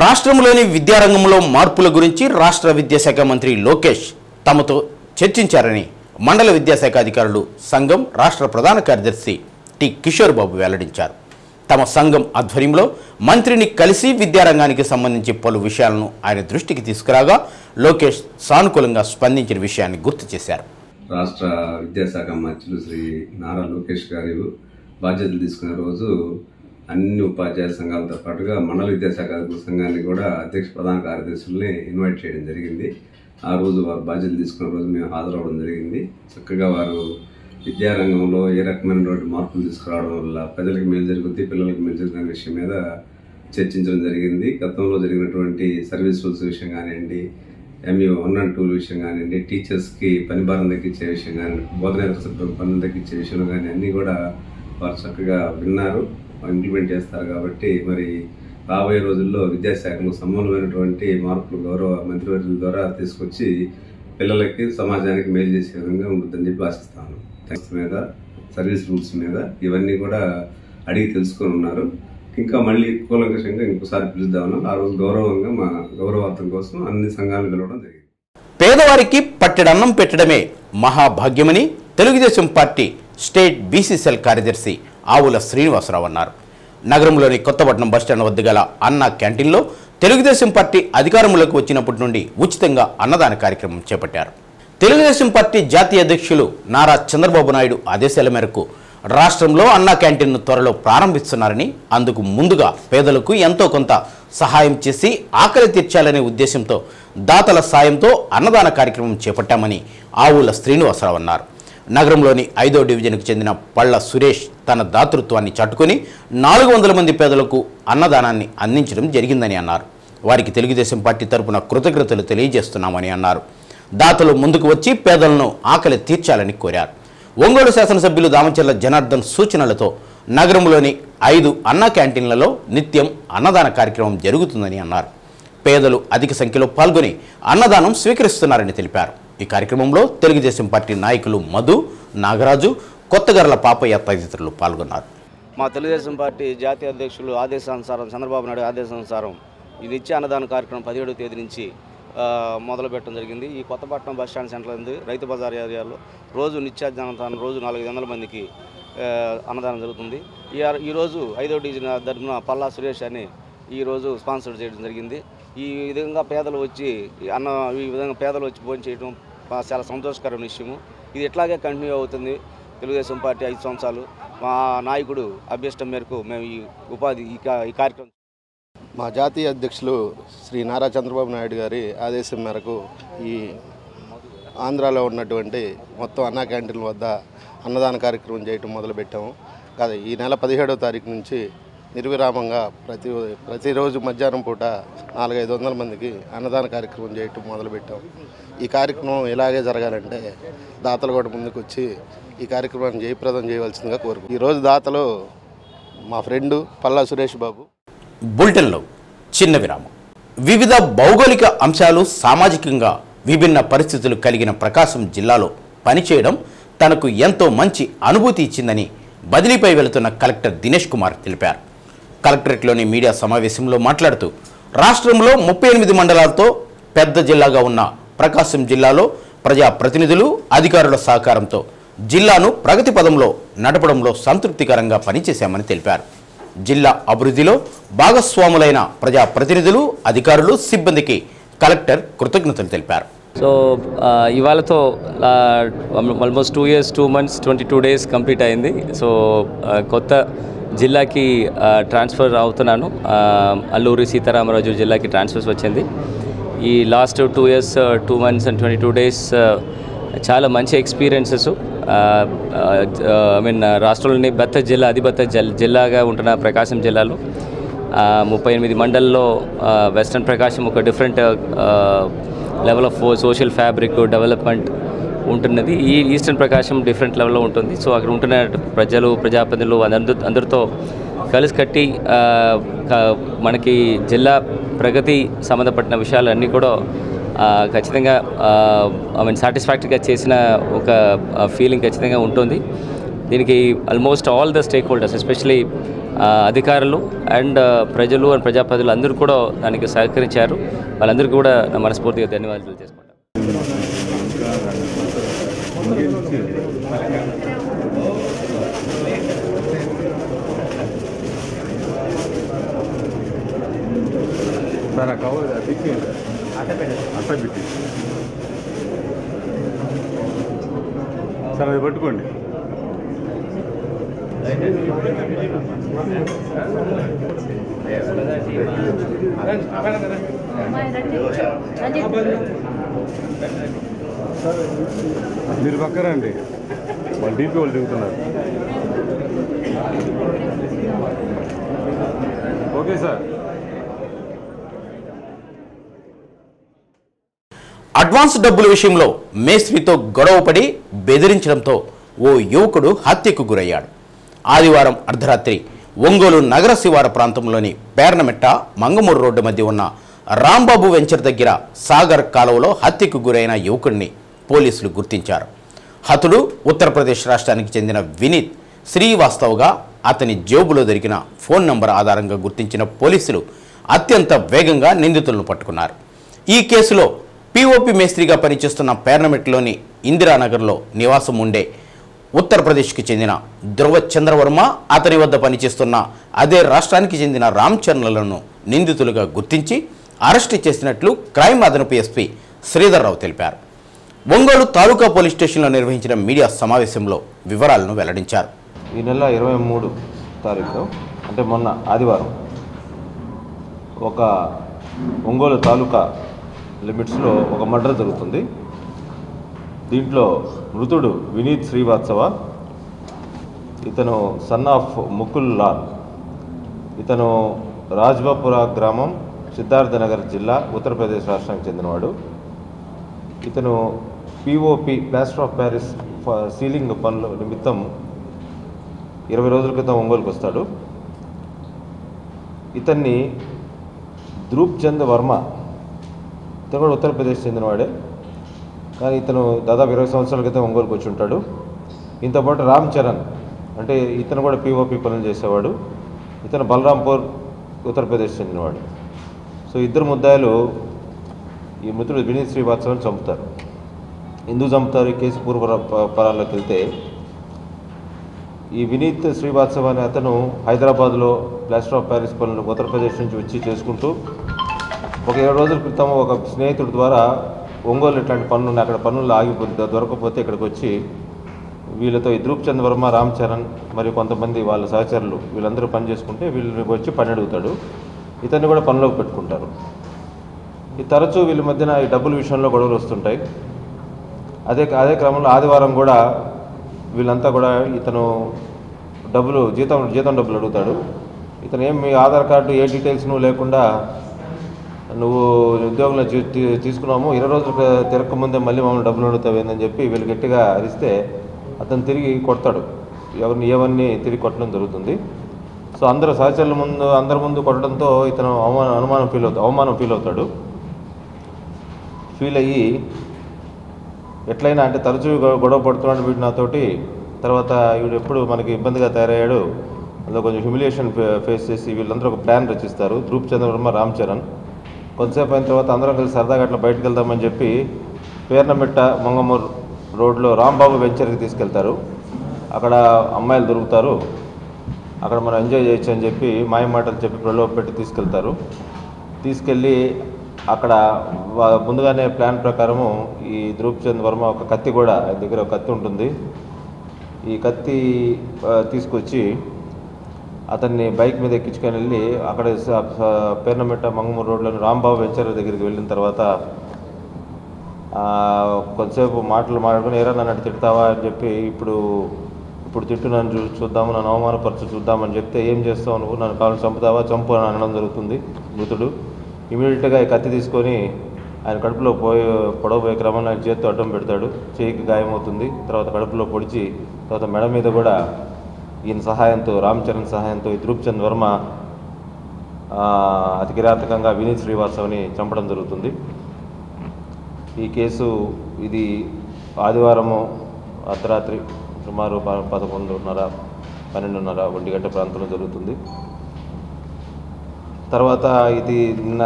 రాష్ట్రంలోని విద్యారంగంలో మార్పుల గురించి రాష్ట్ర విద్యాశాఖ మంత్రి లోకేష్ తమతో చర్చించారని మండల విద్యాశాఖ అధికారులు సంఘం రాష్ట్ర ప్రధాన కార్యదర్శి టి కిషోర్ బాబు వెల్లడించారు. తమ సంఘం ఆధ్వర్యంలో మంత్రిని కలిసి విద్యారంగానికి సంబంధించి పలు విషయాలను ఆయన దృష్టికి తీసుకురాగా లోకేష్ సానుకూలంగా స్పందించిన విషయాన్ని గుర్తు చేశారు. రాష్ట్ర విద్యాశాఖ మంత్రులు శ్రీ నారా లోకేష్ గారు బాధ్యతలు తీసుకునే రోజు అన్ని ఉపాధ్యాయ సంఘాలతో పాటుగా మండల విద్యాశాఖ సంఘాన్ని కూడా అధ్యక్ష ప్రధాన కార్యదర్శుల్ని ఇన్వైట్ చేయడం జరిగింది. ఆ రోజు వారు బాధ్యతలు తీసుకునే రోజు మేము హాజరవడం జరిగింది. చక్కగా వారు విద్యారంగంలో ఏ రకమైనటువంటి మార్పులు తీసుకురావడం వల్ల ప్రజలకు మేలు జరుగుతుంది, పిల్లలకు మేలు జరుగుతున్న విషయం మీద చర్చించడం జరిగింది. గతంలో జరిగినటువంటి సర్వీస్ రూల్స్ విషయం కానివ్వండి, MU 1 and 2 విషయం కానివ్వండి, టీచర్స్కి పని భారం తగ్గించే విషయం కానివ్వండి, బోధనేతర సిబ్బంది పనులు తగ్గించే విషయంలో కానీ అన్నీ కూడా వారు చక్కగా విన్నారు, ఇంప్లిమెంట్ చేస్తారు. కాబట్టి మరి రాబోయే రోజుల్లో విద్యాశాఖలో సమూలమైనటువంటి మార్పులు గౌరవ మంత్రివర్యుల ద్వారా తీసుకొచ్చి పిల్లలకి సమాజానికి మేలు చేసే విధంగా ఉంటుందని చెప్పి ఆశిస్తాను. మీద సర్వీస్ రూల్స్ మీద ఇవన్నీ కూడా అడిగి తెలుసుకొని ఉన్నారు. ఇంకా మళ్ళీ కూలంకషంగా ఇంకోసారి పిలుద్దామని ఆ రోజు గౌరవంగా మా గౌరవార్థం కోసం అన్ని సంఘాలను పిలవడం జరిగింది. పేదవారికి పట్టెడన్నం పెట్టడమే మహాభాగ్యమని తెలుగుదేశం పార్టీ స్టేట్ బీసీసీఎల్ కార్యదర్శి ఆవుల శ్రీనివాసరావు అన్నారు. నగరంలోని కొత్తపట్నం బస్టాండ్ వద్ద గల అన్నా క్యాంటీన్లో తెలుగుదేశం పార్టీ అధికారంలోకి వచ్చినప్పటి నుండి ఉచితంగా అన్నదాన కార్యక్రమం చేపట్టారు. తెలుగుదేశం పార్టీ జాతీయ అధ్యక్షులు నారా చంద్రబాబు నాయుడు ఆదేశాల మేరకు రాష్ట్రంలో అన్నా క్యాంటీన్ను త్వరలో ప్రారంభిస్తున్నారని, అందుకు ముందుగా పేదలకు ఎంతో కొంత సహాయం చేసి ఆకలి తీర్చాలనే ఉద్దేశంతో దాతల సాయంతో అన్నదాన కార్యక్రమం చేపట్టామని ఆవుల శ్రీనివాసరావు అన్నారు. నగరంలోని 5వ డివిజన్కు చెందిన పళ్ళ సురేష్ తన దాతృత్వాన్ని చాటుకొని 400 మంది పేదలకు అన్నదానాన్ని అందించడం జరిగిందని అన్నారు. వారికి తెలుగుదేశం పార్టీ తరపున కృతజ్ఞతలు తెలియజేస్తున్నామని అన్నారు. దాతలు ముందుకు వచ్చి పేదలను ఆకలి తీర్చాలని కోరారు. ఒంగోలు శాసనసభ్యులు దామచర్ల జనార్దన్ సూచనలతో నగరంలోని 5 అన్నా క్యాంటీన్లలో నిత్యం అన్నదాన కార్యక్రమం జరుగుతుందని అన్నారు. పేదలు అధిక సంఖ్యలో పాల్గొని అన్నదానం స్వీకరిస్తున్నారని తెలిపారు. ఈ కార్యక్రమంలో తెలుగుదేశం పార్టీ నాయకులు మధు, నాగరాజు, కొత్తగర్ల పాపయ్య తదితరులు పాల్గొన్నారు. మా తెలుగుదేశం పార్టీ జాతీయ అధ్యక్షులు ఆదేశానుసారం చంద్రబాబు నాయుడు ఆదేశానుసారం ఈ నిత్య అన్నదాన కార్యక్రమం 17వ తేదీ నుంచి మొదలు పెట్టడం జరిగింది. ఈ కొత్తపట్నం బస్టాండ్ సెంటర్ ఉంది, రైతు బజార్ ఏరియాలో రోజు నిత్యాన్నదానం రోజు 400 మందికి అన్నదానం జరుగుతుంది. ఈరోజు 5వ డివిజన్ తరపున పల్లా సురేష్ అని ఈరోజు స్పాన్సర్ చేయడం జరిగింది. ఈ విధంగా పేదలు వచ్చి భోజనం చేయడం చాలా సంతోషకరమైన విషయము. ఇది ఎట్లాగే కంటిన్యూ అవుతుంది. తెలుగుదేశం పార్టీ 5 సంవత్సరాలు మా నాయకుడు అభ్యర్థం మేరకు మేము ఈ కార్యక్రమం మా జాతీయ అధ్యక్షులు శ్రీ నారా చంద్రబాబు నాయుడు గారి ఆదేశం మేరకు ఈ ఆంధ్రాలో ఉన్నటువంటి మొత్తం అన్నా క్యాంటీన్ల వద్ద అన్నదాన కార్యక్రమం చేయటం మొదలుపెట్టాము. కాదు ఈ నెల 17వ తారీఖు నుంచి నిర్విరామంగా ప్రతిరోజు మధ్యాహ్నం పూట 400-500 మందికి అన్నదాన కార్యక్రమం చేయటం మొదలుపెట్టాము. ఈ కార్యక్రమం ఇలాగే జరగాలంటే దాతలు కూడా ముందుకు వచ్చి ఈ కార్యక్రమాన్ని జయప్రదం చేయవలసిందిగా కోరుకుంటున్నాను. ఈరోజు దాతలు మా ఫ్రెండు పల్లా సురేష్ బాబు. బులెటిన్లో చిన్న విరామం. వివిధ భౌగోళిక అంశాలు, సామాజికంగా విభిన్న పరిస్థితులు కలిగిన ప్రకాశం జిల్లాలో పనిచేయడం తనకు ఎంతో మంచి అనుభూతి ఇచ్చిందని బదిలీపై వెళుతున్న కలెక్టర్ దినేష్ కుమార్ తెలిపారు. కలెక్టరేట్లోని మీడియా సమావేశంలో మాట్లాడుతూ రాష్ట్రంలో 38 మండలాలతో పెద్ద జిల్లాగా ఉన్న ప్రకాశం జిల్లాలో ప్రజాప్రతినిధులు, అధికారుల సహకారంతో జిల్లాను ప్రగతి పదంలో నడపడంలో సంతృప్తికరంగా పనిచేశామని తెలిపారు. జిల్లా అభివృద్ధిలో భాగస్వాములైన ప్రజాప్రతినిధులు, అధికారులు, సిబ్బందికి కలెక్టర్ కృతజ్ఞతలు తెలిపారు. సో ఇవాళతో almost 2 years 2 months 22 days complete అయింది. సో కొత్త జిల్లాకి ట్రాన్స్ఫర్ అవుతున్నాను. అల్లూరి సీతారామరాజు జిల్లాకి ట్రాన్స్ఫర్స్ వచ్చింది. ఈ last 2 years 2 months and 22 days చాలా మంచి ఎక్స్పీరియన్సెస్. రాష్ట్రంలోని అతిపెద్ద జిల్లాగా ఉంటున్న ప్రకాశం జిల్లాలో 38 మండల్లో వెస్ట్రన్ ప్రకాశం ఒక different level of social fabric development ఉంటున్నది. ఈ ఈస్టర్న్ ప్రకాశం డిఫరెంట్ లెవెల్లో ఉంటుంది. సో అక్కడ ఉంటున్న ప్రజాప్రతినిధులు అందరితో కలిసి కట్టి మనకి జిల్లా ప్రగతి సంబంధపడిన విషయాలన్నీ కూడా ఖచ్చితంగా సాటిస్ఫాక్టరీగా చేసిన ఒక ఫీలింగ్ ఖచ్చితంగా ఉంటుంది. దీనికి almost all the stake holders, especially అధికారులు అండ్ ప్రజలు అండ్ ప్రజాప్రతినిధులు అందరూ కూడా దానికి సహకరించారు. వాళ్ళందరికీ కూడా నా మనస్ఫూర్తిగా ధన్యవాదాలు చేసుకుంటాను. సార్ కవర్ అట్ట పెట్టి సార్ అది పట్టుకోండి. మీరు పక్కరండి, వాళ్ళు డీపీ వాళ్ళు దిగుతున్నారు. Okay sir. అడ్వాన్స్ డబ్బుల విషయంలో మేస్త్రితో గొడవపడి బెదిరించడంతో ఓ యువకుడు హత్యకు గురయ్యాడు. ఆదివారం అర్ధరాత్రి ఒంగోలు నగర శివార ప్రాంతంలోని పేర్నమెట్ట మంగమూరు రోడ్డు మధ్య ఉన్న రాంబాబు వెంచర్ దగ్గర సాగర్ కాలువలో హత్యకు గురైన యువకుడిని పోలీసులు గుర్తించారు. హతుడు ఉత్తరప్రదేశ్ రాష్ట్రానికి చెందిన వినీత్ శ్రీవాస్తవ్గా అతని జేబులో దొరికిన ఫోన్ నంబర్ ఆధారంగా గుర్తించిన పోలీసులు అత్యంత వేగంగా నిందితులను పట్టుకున్నారు. ఈ కేసులో పీఓపీ మేస్త్రిగా పనిచేస్తున్న పేర్నమెట్లోని ఇందిరానగర్లో నివాసం ఉండే ఉత్తరప్రదేశ్కి చెందిన ధ్రువ చంద్రవర్మ, అతని వద్ద పనిచేస్తున్న అదే రాష్ట్రానికి చెందిన రామచరణ్లను నిందితులుగా గుర్తించి అరెస్టు చేసినట్లు క్రైమ్ అదనపు ఎస్పీ శ్రీధర్రావు తెలిపారు. ఒంగోలు తాలూకా పోలీస్ స్టేషన్లో నిర్వహించిన మీడియా సమావేశంలో వివరాలను వెల్లడించారు. ఈ నెల 23 తారీఖు అంటే మొన్న ఆదివారం ఒక ఒంగోలు తాలూకా లిమిట్స్లో ఒక మర్డర్ జరుగుతుంది. దీంట్లో మృతుడు వినీత్ శ్రీవాత్సవ, ఇతను సన్ ఆఫ్ ముకుల్ లాల్, ఇతను రాజ్బాపుర గ్రామం, సిద్ధార్థనగర్ జిల్లా, ఉత్తరప్రదేశ్ రాష్ట్రానికి చెందినవాడు. ఇతను POP plaster of Paris ceiling పనుల నిమిత్తం 20 రోజుల క్రితం ఒంగోలుకు వస్తాడు. ఇతన్ని ధ్రువ్ చంద్ వర్మ, ఇతను కూడా ఉత్తరప్రదేశ్ చెందినవాడే, కానీ ఇతను దాదాపు 20 సంవత్సరాల క్రితం ఒంగోలుకు వచ్చి ఉంటాడు. ఇంతపాటు రామ్ చరణ్ అంటే ఇతను కూడా పిఓపి పనులు చేసేవాడు. ఇతను బలరాంపూర్, ఉత్తరప్రదేశ్ చెందినవాడు. సో ఇద్దరు ముద్దాయిలు ఈ మృతుడు వినీత్ శ్రీవాత్సవని చంపుతారు. ఎందుకు చంపుతారు? ఈ కేసు పూర్వపరాల్లోకి వెళ్తే, ఈ వినీత్ శ్రీవాత్సవ అనే అతను హైదరాబాద్లో ప్లాస్టర్ ఆఫ్ ప్యారిస్ పనులు ఉత్తరప్రదేశ్ నుంచి వచ్చి చేసుకుంటూ ఒక 20 రోజుల క్రితం ఒక స్నేహితుడి ద్వారా ఒంగోలు ఇట్లాంటి పనులు ఉన్నాయి, అక్కడ పనులు ఆగిపోతే దొరకకపోతే ఇక్కడికి వచ్చి వీళ్ళతో ఈ ధ్రువ్ చంద్ వర్మ, రామ్ చరణ్ మరియు కొంతమంది వాళ్ళ సహచరులు వీళ్ళందరూ పని చేసుకుంటే వీళ్ళకి వచ్చి పని అడుగుతాడు. ఇతన్ని కూడా పనిలోకి పెట్టుకుంటారు. ఈ తరచూ వీళ్ళ మధ్యన ఈ డబ్బుల విషయంలో గొడవలు వస్తుంటాయి. అదే క్రమంలో ఆదివారం కూడా వీళ్ళంతా కూడా ఇతను జీతం డబ్బులు అడుగుతాడు. ఇతను ఏం మీ ఆధార్ కార్డు ఏ డీటెయిల్స్ నువ్వు లేకుండా నువ్వు ఉద్యోగంలో తీసుకున్నాము, 20 రోజులు తిరగకముందే మళ్ళీ మమ్మల్ని డబ్బులు అడుగుతావేందని చెప్పి వీళ్ళు గట్టిగా అరిస్తే అతను తిరిగి కొడతాడు. ఏవన్నీ తిరిగి కొట్టడం జరుగుతుంది. సో అందరూ సహచరుల ముందు అందరి ముందు కొట్టడంతో ఇతను అవమానం ఫీల్ అవుతాడు. ఫీల్ అయ్యి ఎట్లయినా అంటే తరచూ గొడవ పడుతున్నాడు వీడు నాతోటి, తర్వాత వీడు ఎప్పుడు మనకి ఇబ్బందిగా తయారయ్యాడు, అందులో కొంచెం హ్యూమిలియేషన్ ఫేస్ చేసి వీళ్ళందరూ ఒక ప్లాన్ రచిస్తారు. ధ్రువ్ చంద్ వర్మ, రామ్ చరణ్. కొంతసేపు అయిన తర్వాత అందరం కలిసి సరదాగా అట్లా బయటకు వెళ్దామని చెప్పి పేర్నమెట్ట మంగమూరు రోడ్లో రాంబాబు వెంచర్కి తీసుకెళ్తారు. అక్కడ అమ్మాయిలు దొరుకుతారు, అక్కడ మనం ఎంజాయ్ చేయొచ్చు అని చెప్పి మాయ మాటలు చెప్పి ప్రలోభ పెట్టి తీసుకెళ్తారు. తీసుకెళ్ళి అక్కడ ముందుగానే ప్లాన్ ప్రకారము ఈ ధ్రువ్ చంద్ వర్మ ఒక కత్తి కూడా, ఆయన దగ్గర ఒక కత్తి ఉంటుంది, ఈ కత్తి తీసుకొచ్చి అతన్ని బైక్ మీద ఎక్కించుకొని వెళ్ళి అక్కడ పేర్నమెట్ట మంగమూరు రోడ్లోని రాంబాబు వెంచర్ దగ్గరికి వెళ్ళిన తర్వాత కొంతసేపు మాట్లాడుకుని ఏరా నన్ను తిడతావా అని చెప్పి ఇప్పుడు తిట్టు నన్ను చూద్దాము, నన్ను అవమానపరచు చూద్దామని చెప్తే ఏం చేస్తావు నువ్వు, నన్ను కావాలని చంపుతావా, చంపు అని అనడం జరుగుతుంది. మృతుడు ఇమీడియట్గా ఈ కత్తి తీసుకొని ఆయన కడుపులో పొడవబోయే క్రమంలో ఆయన చేతితో అడ్డం పెడతాడు. చేయికి గాయమవుతుంది. తర్వాత కడుపులో పొడిచి తర్వాత మెడ మీద కూడా ఈయన సహాయంతో, రామ్ చరణ్ సహాయంతో ఈ ధ్రువ్ చంద్ వర్మ అతి కిరాతకంగా వినీత్ శ్రీవాత్సవని చంపడం జరుగుతుంది. ఈ కేసు ఇది ఆదివారము అర్ధరాత్రి సుమారు 11:30, 12:30, 1 గంట ప్రాంతంలో జరుగుతుంది. తర్వాత ఇది నిన్న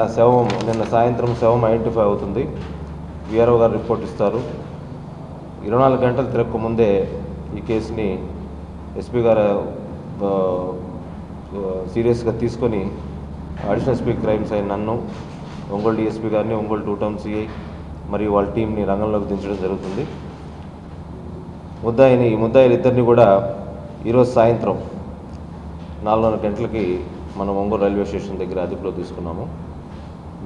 సాయంత్రం శవం ఐడెంటిఫై అవుతుంది. వీఆర్ఓ గారు రిపోర్ట్ ఇస్తారు. 24 గంటలు తిరగక ముందే ఈ కేసుని ఎస్పీ గారు సీరియస్గా తీసుకొని అడిషనల్ ఎస్పీ క్రైమ్స్ అయిన నన్ను, ఒంగోలు డిఎస్పీ గారిని, ఒంగోలు 2 టౌన్ సిఐ మరియు వాళ్ళ టీంని రంగంలోకి దించడం జరుగుతుంది. ముద్దాయిలు ఇద్దరిని కూడా ఈరోజు సాయంత్రం 4:30 గంటలకి మనం ఒంగోలు రైల్వే స్టేషన్ దగ్గర అదుపులో తీసుకున్నాము.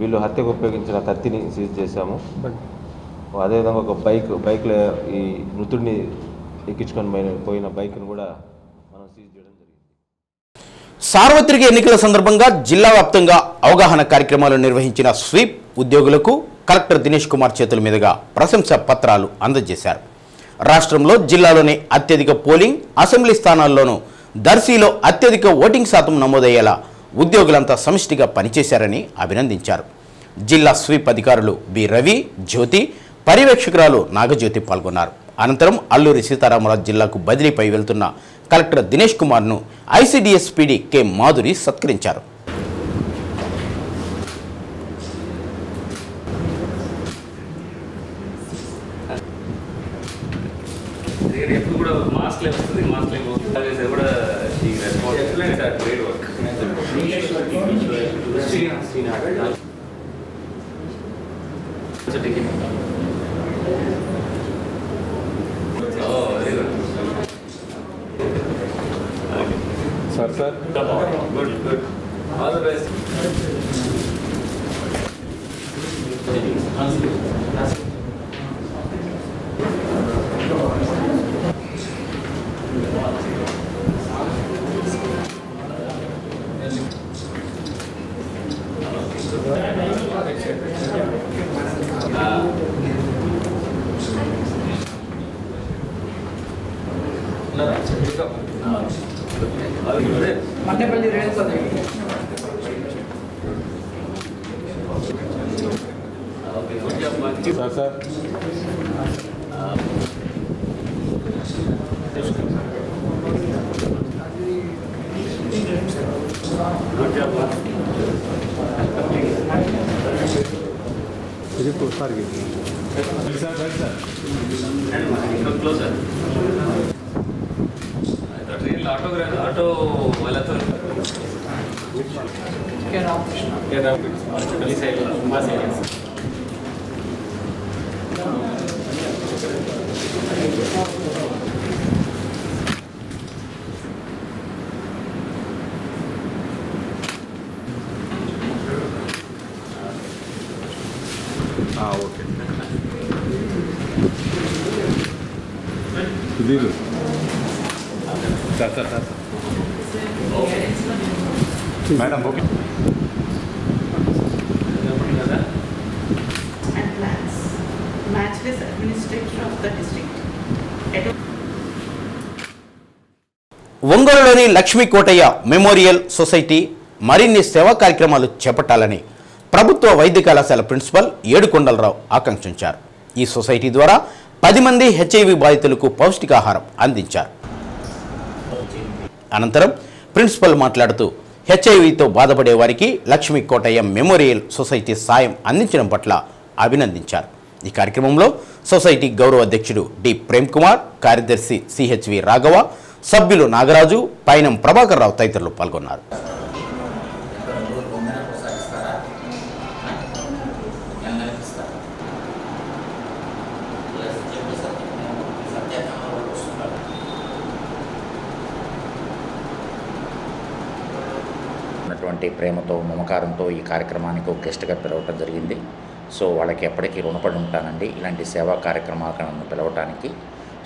వీళ్ళు హత్యకు ఉపయోగించిన కత్తిని సీజ్ చేశాము. అదేవిధంగా ఒక బైక్లో ఈ మృతుడిని ఎక్కించుకొని పోయిన బైక్ను కూడా మనం సీజ్ చేయడం జరిగింది. సార్వత్రిక ఎన్నికల సందర్భంగా జిల్లా వ్యాప్తంగా అవగాహన కార్యక్రమాలు నిర్వహించిన స్వీప్ ఉద్యోగులకు కలెక్టర్ దినేష్ కుమార్ చేతుల మీదుగా ప్రశంసా పత్రాలు అందజేశారు. రాష్ట్రంలో జిల్లాలోనే అత్యధిక పోలింగ్, అసెంబ్లీ స్థానాల్లోనూ దర్శిలో అత్యధిక ఓటింగ్ శాతం నమోదయ్యేలా ఉద్యోగులంతా సమిష్టిగా పనిచేశారని అభినందించారు. జిల్లా స్వీప్ అధికారులు బి రవి, జ్యోతి, పర్యవేక్షకురాలు నాగజ్యోతి పాల్గొన్నారు. అనంతరం అల్లూరి సీతారామరాజు జిల్లాకు బదిలీపై వెళ్తున్న కలెక్టర్ దినేష్ కుమార్ను ఐసీడీఎస్ పీడీ కె మాధురి సత్కరించారు. Sir. Good. All the best. Sir. Good job. Closer. Auto Okay. Sudeep. Sir. Madam, okay. And plans. Matchless administrator of the district. ఒంగోలులోని లక్ష్మీ కోటయ్య మెమోరియల్ సొసైటీ మరిన్ని సేవా కార్యక్రమాలు చేపట్టాలని ప్రభుత్వ వైద్య కళాశాల ప్రిన్సిపల్ ఏడుకొండలరావు ఆకాంక్షించారు. ఈ సొసైటీ ద్వారా 10 మంది హెచ్ఐవి బాధితులకు పౌష్టికాహారం అందించారు. అనంతరం ప్రిన్సిపల్ మాట్లాడుతూ హెచ్ఐవితో బాధపడే వారికి లక్ష్మీ కోటయ్య మెమోరియల్ సొసైటీ సాయం అందించడం పట్ల అభినందించారు. ఈ కార్యక్రమంలో సొసైటీ గౌరవ అధ్యక్షుడు డి ప్రేమ్ కుమార్, కార్యదర్శి సిహెచ్వి రాఘవ, సభ్యులు నాగరాజు, పైనం ప్రభాకర్ రావు తదితరులు పాల్గొన్నారు. ప్రేమతో, మమకారంతో ఈ కార్యక్రమానికి ఒక గెస్ట్గా పిలవటం జరిగింది. సో వాళ్ళకి ఎప్పటికీ రుణపడి ఉంటానండి ఇలాంటి సేవా కార్యక్రమాలకు నన్ను పిలవటానికి.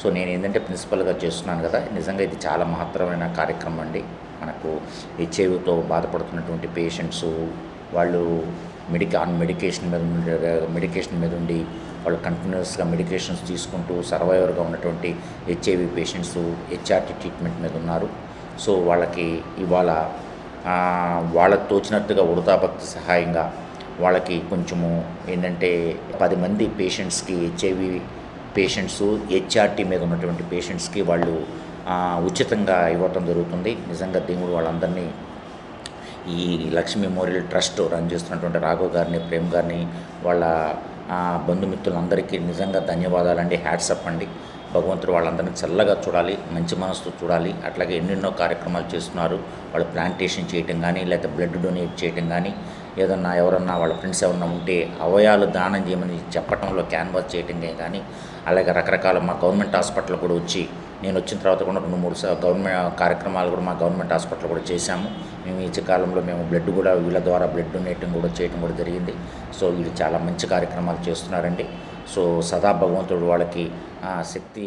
సో నేను ఏంటంటే ప్రిన్సిపల్గా చేస్తున్నాను కదా, నిజంగా ఇది చాలా మహత్తరమైన కార్యక్రమం అండి. మనకు హెచ్ఐవితో బాధపడుతున్నటువంటి పేషెంట్స్ వాళ్ళు మెడికేషన్ మీద ఉండి వాళ్ళు కంటిన్యూస్గా మెడికేషన్స్ తీసుకుంటూ సర్వైవర్గా ఉన్నటువంటి హెచ్ఐవి పేషెంట్స్ హెచ్ఆర్టీ ట్రీట్మెంట్ మీద ఉన్నారు. సో వాళ్ళకి ఇవాళ వాళ్ళకు తోచినట్టుగా ఉడతాభక్తి సహాయంగా వాళ్ళకి కొంచెము ఏంటంటే 10 మంది పేషెంట్స్కి హెచ్ఐవి పేషెంట్స్ హెచ్ఆర్టీ మీద ఉన్నటువంటి పేషెంట్స్కి వాళ్ళు ఉచితంగా ఇవ్వటం జరుగుతుంది. నిజంగా దేవుడు వాళ్ళందరినీ ఈ లక్ష్మీ మెమోరియల్ ట్రస్ట్ రన్ చేస్తున్నటువంటి రాఘవ్ గారిని, ప్రేమ్ గారిని, వాళ్ళ బంధుమిత్రులందరికీ నిజంగా ధన్యవాదాలండి, హ్యాట్సప్ అండి. భగవంతుడు వాళ్ళందరినీ చల్లగా చూడాలి, మంచి మనసుతో చూడాలి. అట్లాగే ఎన్నెన్నో కార్యక్రమాలు చేస్తున్నారు. వాళ్ళు ప్లాంటేషన్ చేయటం కానీ, లేకపోతే బ్లడ్ డొనేట్ చేయటం కానీ, ఏదన్నా ఎవరన్నా వాళ్ళ ఫ్రెండ్స్ ఎవరన్నా ఉంటే అవయాలు దానం చేయమని చెప్పటంలో క్యాన్వాస్ చేయటం కానీ, అలాగే రకరకాల మా గవర్నమెంట్ హాస్పిటల్ కూడా వచ్చి, నేను వచ్చిన తర్వాత కూడా 2-3 గవర్నమెంట్ కార్యక్రమాలు కూడా మా గవర్నమెంట్ హాస్పిటల్ కూడా చేశాము. మేము ఈ కాలంలో మేము బ్లడ్ కూడా వీళ్ళ ద్వారా బ్లడ్ డొనేటింగ్ కూడా చేయడం కూడా జరిగింది. సో వీళ్ళు చాలా మంచి కార్యక్రమాలు చేస్తున్నారండి. సో సదా భగవంతుడు వాళ్ళకి శక్తి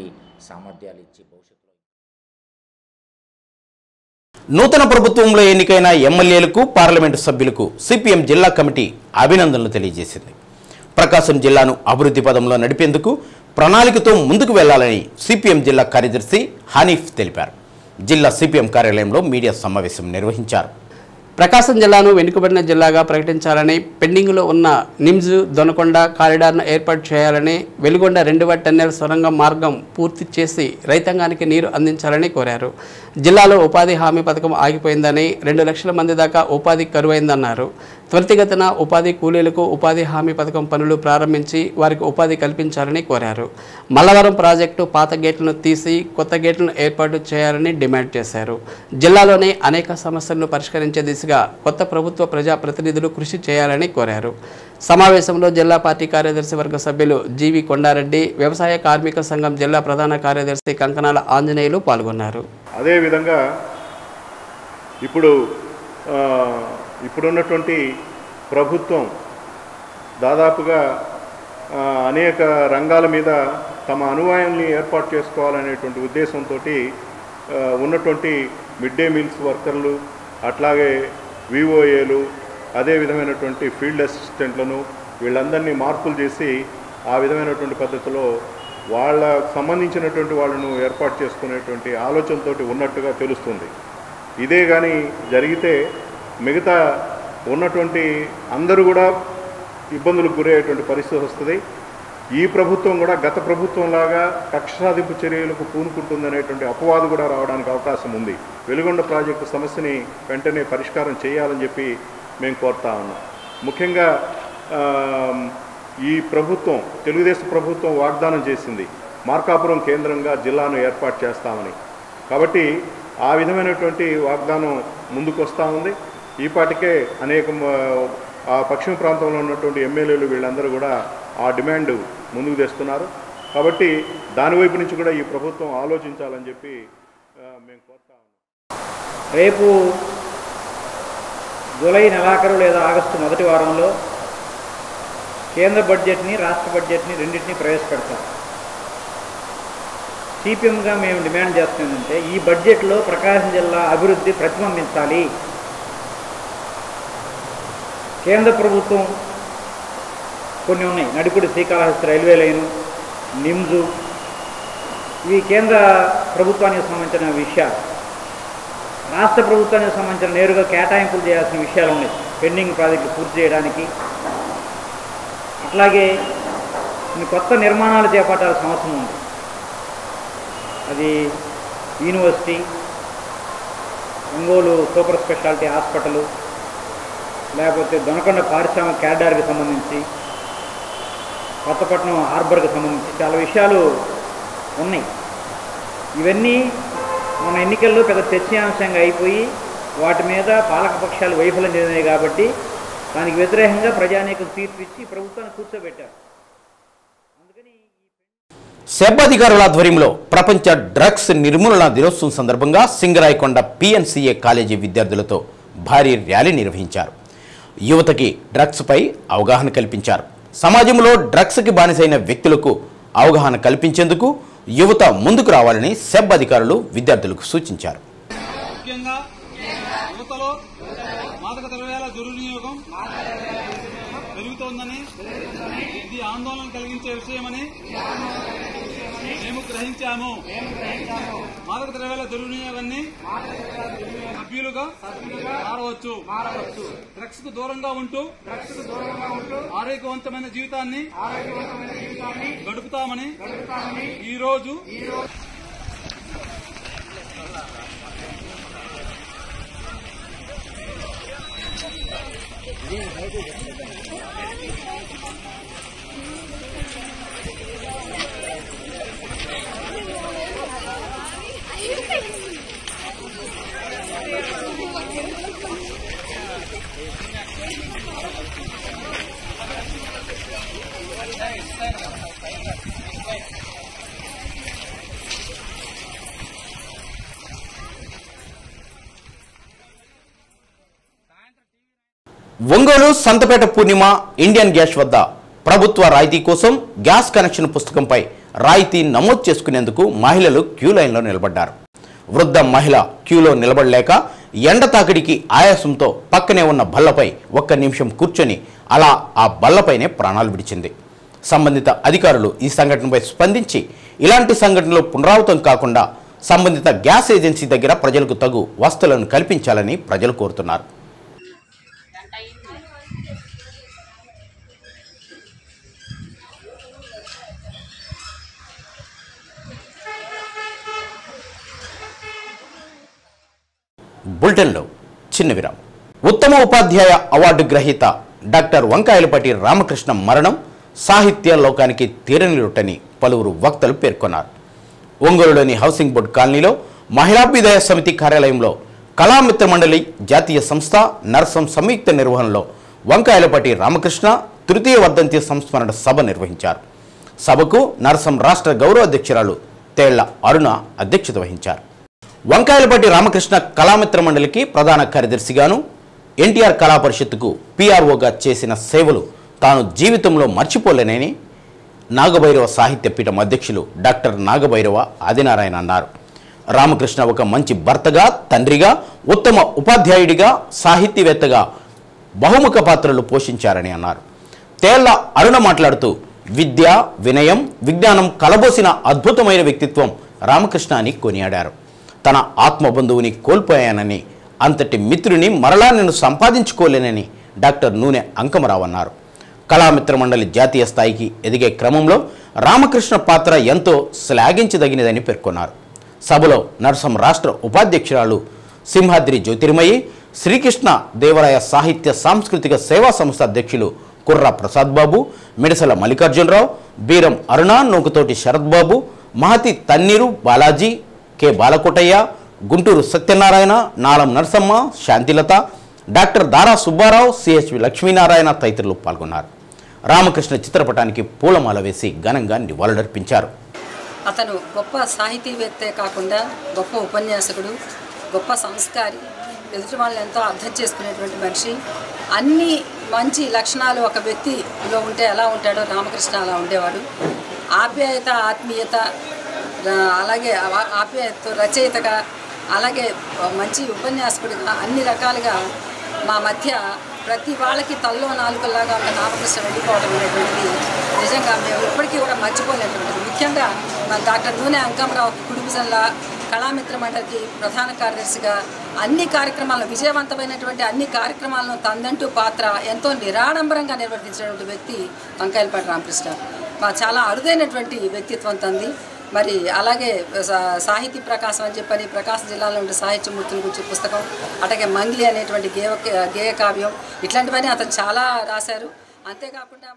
సామర్థ్యాలు ఇచ్చి భవిష్యత్తులో నూతన ప్రభుత్వంలో ఎన్నికైన ఎమ్మెల్యేలకు, పార్లమెంటు సభ్యులకు సిపిఎం జిల్లా కమిటీ అభినందనలు తెలియజేసింది. ప్రకాశం జిల్లాను అభివృద్ధి పదంలో నడిపేందుకు ప్రణాళికతో ముందుకు వెళ్లాలని సిపిఎం జిల్లా కార్యదర్శి హనీఫ్ తెలిపారు. జిల్లా సిపిఎం కార్యాలయంలో మీడియా సమావేశం నిర్వహించారు. ప్రకాశం జిల్లాను వెనుకబడిన జిల్లాగా ప్రకటించాలని, పెండింగ్లో ఉన్న నిమ్స్ దొనకొండ కారిడార్ను ఏర్పాటు చేయాలని, వెలుగొండ 2వ టన్నెల్ సొరంగం మార్గం పూర్తి చేసి రైతాంగానికి నీరు అందించాలని కోరారు. జిల్లాలో ఉపాధి హామీ పథకం ఆగిపోయిందని, 2 లక్షల మంది దాకా ఉపాధి కరువైందన్నారు. త్వరితగతిన ఉపాధి కూలీలకు ఉపాధి హామీ పథకం పనులు ప్రారంభించి వారికి ఉపాధి కల్పించాలని కోరారు. మల్లవరం ప్రాజెక్టు పాత గేట్లను తీసి కొత్త గేట్లను ఏర్పాటు చేయాలని డిమాండ్ చేశారు. జిల్లాలోని అనేక సమస్యలను పరిష్కరించే దిశగా కొత్త ప్రభుత్వ ప్రజాప్రతినిధులు కృషి చేయాలని కోరారు. సమావేశంలో జిల్లా పార్టీ కార్యదర్శి వర్గ సభ్యులు జీవి కొండారెడ్డి, వ్యవసాయ కార్మిక సంఘం జిల్లా ప్రధాన కార్యదర్శి కంకనాల ఆంజనేయులు పాల్గొన్నారు. అదేవిధంగా ఇప్పుడున్నటువంటి ప్రభుత్వం దాదాపుగా అనేక రంగాల మీద తమ అనువాయాన్ని ఏర్పాటు చేసుకోవాలనేటువంటి ఉద్దేశంతో ఉన్నటువంటి మిడ్ డే మీల్స్ వర్కర్లు, అట్లాగే విఓఏలు, అదే విధమైనటువంటి ఫీల్డ్ అసిస్టెంట్లను వీళ్ళందరినీ మార్పులు చేసి ఆ విధమైనటువంటి పద్ధతిలో వాళ్ళకు సంబంధించినటువంటి వాళ్ళను ఏర్పాటు చేసుకునేటువంటి ఆలోచనతో ఉన్నట్టుగా తెలుస్తుంది. ఇదే కానీ జరిగితే మిగతా ఉన్నటువంటి అందరూ కూడా ఇబ్బందులకు గురయ్యేటువంటి పరిస్థితి వస్తుంది. ఈ ప్రభుత్వం కూడా గత ప్రభుత్వంలాగా కక్ష సాధింపు చర్యలకు పూనుకుంటుందనేటువంటి అపవాదు కూడా రావడానికి అవకాశం ఉంది. వెలుగొండ ప్రాజెక్టు సమస్యని వెంటనే పరిష్కారం చేయాలని చెప్పి మేము కోరుతా ఉన్నాం. ముఖ్యంగా ఈ ప్రభుత్వం, తెలుగుదేశం ప్రభుత్వం వాగ్దానం చేసింది మార్కాపురం కేంద్రంగా జిల్లాను ఏర్పాటు చేస్తామని. కాబట్టి ఆ విధమైనటువంటి వాగ్దానం ముందుకు వస్తూ ఉంది. ఈపాటికే అనేక ఆ పశ్చిమ ప్రాంతంలో ఉన్నటువంటి ఎమ్మెల్యేలు వీళ్ళందరూ కూడా ఆ డిమాండ్ ముందుకు తెస్తున్నారు. కాబట్టి దానివైపు నుంచి కూడా ఈ ప్రభుత్వం ఆలోచించాలని చెప్పి మేము కోరుతా ఉన్నాం. రేపు జూలై నెలాఖరు లేదా ఆగస్టు మొదటి వారంలో కేంద్ర బడ్జెట్ని, రాష్ట్ర బడ్జెట్ని రెండింటినీ ప్రవేశపెడతాం. సిపిఎంగా మేము డిమాండ్ చేస్తుందంటే ఈ బడ్జెట్లో ప్రకాశం జిల్లా అభివృద్ధి ప్రతిబింబించాలి. కేంద్ర ప్రభుత్వం కొన్ని ఉన్నాయి, నడిపుడి శ్రీకాళహస్తి రైల్వే లైను, నిమ్జు, ఇవి కేంద్ర ప్రభుత్వానికి సంబంధించిన విషయాలు. రాష్ట్ర ప్రభుత్వానికి సంబంధించిన నేరుగా కేటాయింపులు చేయాల్సిన విషయాలు ఉన్నాయి, పెండింగ్ ప్రాజెక్టులు పూర్తి చేయడానికి. అట్లాగే కొన్ని కొత్త నిర్మాణాలు చేపట్టాల్సిన అవసరం ఉంది. అది university, Ongole super speciality hospital, లేకపోతే దొనకొండ పారిశ్రామిక క్యారిడార్కి సంబంధించి, కొత్తపట్నం హార్బర్కి సంబంధించి చాలా విషయాలు ఉన్నాయి. ఇవన్నీ మన ఎన్నికల్లో పెద్ద చర్చయాంశంగా అయిపోయి వాటి మీద పాలకపక్షాలు వైఫల్యం చెందినాయి. కాబట్టి దానికి వ్యతిరేకంగా ప్రజానీకం తీర్పు ఇచ్చి ప్రభుత్వాన్ని కూర్చోబెట్టారు. సెబ్ అధికారుల ఆధ్వర్యంలో ప్రపంచ డ్రగ్స్ నిర్మూలన దినోత్సవం సందర్భంగా సింగరాయకొండ పిఎన్సిఏ కాలేజీ విద్యార్థులతో భారీ ర్యాలీ నిర్వహించారు. యువతకి డ్రగ్స్పై అవగాహన కల్పించారు. సమాజంలో డ్రగ్స్కి బానిసైన వ్యక్తులకు అవగాహన కల్పించేందుకు యువత ముందుకు రావాలని సెబ్ అధికారులు విద్యార్థులకు సూచించారు. ముఖ్యంగా యువతలో మాదక ద్రవ్యాల దుర్వినియోగం పెరుగుతోందని, ఇది ఆందోళన కలిగించే విషయమని మేము గ్రహించాము. మాదక ద్రవ్యాల దుర్వినియోగాన్ని సభ్యులుగా మారవచ్చు. డ్రగ్స్ కు దూరంగా ఉంటూ ఆరోగ్యవంతమైన జీవితాన్ని గడుపుతామని ఈ రోజు ఒంగోలు సంతపేట పూర్ణిమ ఇండియన్ గ్యాస్ వద్ద ప్రభుత్వ రాయితీ కోసం గ్యాస్ కనెక్షన్ పుస్తకంపై రాయితీ నమోదు చేసుకునేందుకు మహిళలు క్యూ లైన్లో నిలబడ్డారు. వృద్ధ మహిళ క్యూలో నిలబడలేక ఎండ తాకిడికి ఆయాసంతో పక్కనే ఉన్న బల్లపై ఒక్క నిమిషం కూర్చొని అలా ఆ బల్లపైనే ప్రాణాలు విడిచింది. సంబంధిత అధికారులు ఈ సంఘటనపై స్పందించి ఇలాంటి సంఘటనలు పునరావృతం కాకుండా సంబంధిత గ్యాస్ ఏజెన్సీ దగ్గర ప్రజలకు తగు వసతులను కల్పించాలని ప్రజలు కోరుతున్నారు. బులెటిన్లో చిన్న విరామం. ఉత్తమ ఉపాధ్యాయ అవార్డు గ్రహీత డాక్టర్ వంకాయలపాటి రామకృష్ణ మరణం సాహిత్య లోకానికి తీరని లోటని పలువురు వక్తలు పేర్కొన్నారు. ఒంగోలులోని హౌసింగ్ బోర్డు కాలనీలో మహిళాభ్యుదయ సమితి కార్యాలయంలో కళామిత్ర మండలి జాతీయ సంస్థ నర్సం సంయుక్త నిర్వహణలో వంకాయలపాటి రామకృష్ణ తృతీయ వర్ధంతి సంస్మరణ సభ నిర్వహించారు. సభకు నర్సం రాష్ట్ర గౌరవ అధ్యక్షురాలు తేళ్ల అరుణ అధ్యక్షత వహించారు. వంకాయలపాటి రామకృష్ణ కళామిత్ర మండలికి ప్రధాన కార్యదర్శిగాను, ఎన్టీఆర్ కళా పరిషత్తుకు పిఆర్ఓగా చేసిన సేవలు తాను జీవితంలో మర్చిపోలేనని నాగభైరవ సాహిత్య పీఠం అధ్యక్షులు డాక్టర్ నాగభైరవ ఆదినారాయణ అన్నారు. రామకృష్ణ ఒక మంచి భర్తగా, తండ్రిగా, ఉత్తమ ఉపాధ్యాయుడిగా, సాహితీవేత్తగా బహుముఖ పాత్రలు పోషించారని అన్నారు. తేళ్ల అరుణ మాట్లాడుతూ విద్య, వినయం, విజ్ఞానం కలబోసిన అద్భుతమైన వ్యక్తిత్వం రామకృష్ణ అని కొనియాడారు. తన ఆత్మబంధువుని కోల్పోయానని, అంతటి మిత్రుని మరలా నేను సంపాదించుకోలేనని డాక్టర్ నూనె అంకమరావు అన్నారు. కళామిత్ర మండలి జాతీయ స్థాయికి ఎదిగే క్రమంలో రామకృష్ణ పాత్ర ఎంతో శ్లాఘించదగినదని పేర్కొన్నారు. సభలో నర్సం రాష్ట్ర ఉపాధ్యక్షురాలు సింహాద్రి జ్యోతిర్మయి, శ్రీకృష్ణ దేవరాయ సాహిత్య సాంస్కృతిక సేవా సంస్థ అధ్యక్షులు కుర్రా ప్రసాద్ బాబు, మిడసల మల్లికార్జునరావు, బీరం అరుణ, నూకుతోటి శరత్ బాబు, మహతి తన్నీరు బాలాజీ, కె బాలకోటయ్య, గుంటూరు సత్యనారాయణ, నాలం నరసమ్మ, శాంతిలత, డాక్టర్ దారా సుబ్బారావు, సిహెచ్వి లక్ష్మీనారాయణ తదితరులు పాల్గొన్నారు. రామకృష్ణ చిత్రపటానికి పూలమాల వేసి ఘనంగా నివాళులర్పించారు. అతను గొప్ప సాహితీవేత్తే కాకుండా గొప్ప ఉపన్యాసకుడు, గొప్ప సంస్కారి, ఎదుటి వాళ్ళని ఎంతో అర్థం చేసుకునేటువంటి మనిషి. అన్ని మంచి లక్షణాలు ఒక వ్యక్తిలో ఉంటే ఎలా ఉంటాడో రామకృష్ణ అలా ఉండేవాడు. ఆప్యాయత, ఆత్మీయత, అలాగే ఆప్యాయత, రచయితగా, అలాగే మంచి ఉపన్యాసకుడిగా అన్ని రకాలుగా మా మధ్య ప్రతి వాళ్ళకి తల్లో నాలుగులాగా ఉన్న రామకృష్ణ వెళ్ళిపోవడం అనేటువంటిది నిజంగా మేము ఇప్పటికీ కూడా మర్చిపోలేటువంటిది. ముఖ్యంగా మన డాక్టర్ నూనె అంకమరావు కుటుంబసంలా కళామిత్ర మండలికి ప్రధాన కార్యదర్శిగా అన్ని కార్యక్రమాలను, విజయవంతమైనటువంటి అన్ని కార్యక్రమాలను తనదంటూ పాత్ర ఎంతో నిరాడంబరంగా నిర్వర్తించినటువంటి వ్యక్తి వంకాయలపాటి రామకృష్ణ. చాలా అరుదైనటువంటి వ్యక్తిత్వం తంది. మరి అలాగే సాహితీ ప్రకాశం అని చెప్పని ప్రకాశం జిల్లాలో ఉండే సాహిత్యమూర్తుల గురించి పుస్తకం, అట్లాగే మంగ్లీ అనేటువంటి గేయ కావ్యం, ఇట్లాంటివన్నీ అతను చాలా రాశారు. అంతేకాకుండా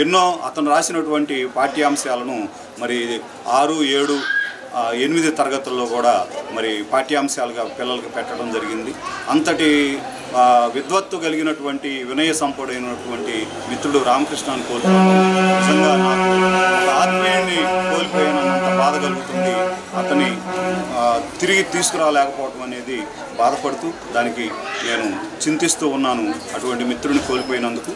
ఎన్నో అతను రాసినటువంటి పాఠ్యాంశాలను మరి 6, 7, 8 తరగతుల్లో కూడా మరి పాఠ్యాంశాలుగా పిల్లలకు పెట్టడం జరిగింది. అంతటి విద్వత్తు కలిగినటువంటి, వినయ సంపూర్ణమైనటువంటి మిత్రుడు రామకృష్ణను కోల్పోవడం నిజంగా నాకు ఒక ఆత్మీయుని కోల్పోయినంత బాధ కలుగుతుంది. అతని తిరిగి తీసుకురాలేకపోవడం అనేది బాధపడుతూ దానికి నేను చింతిస్తూ ఉన్నాను. అటువంటి మిత్రుని కోల్పోయినందుకు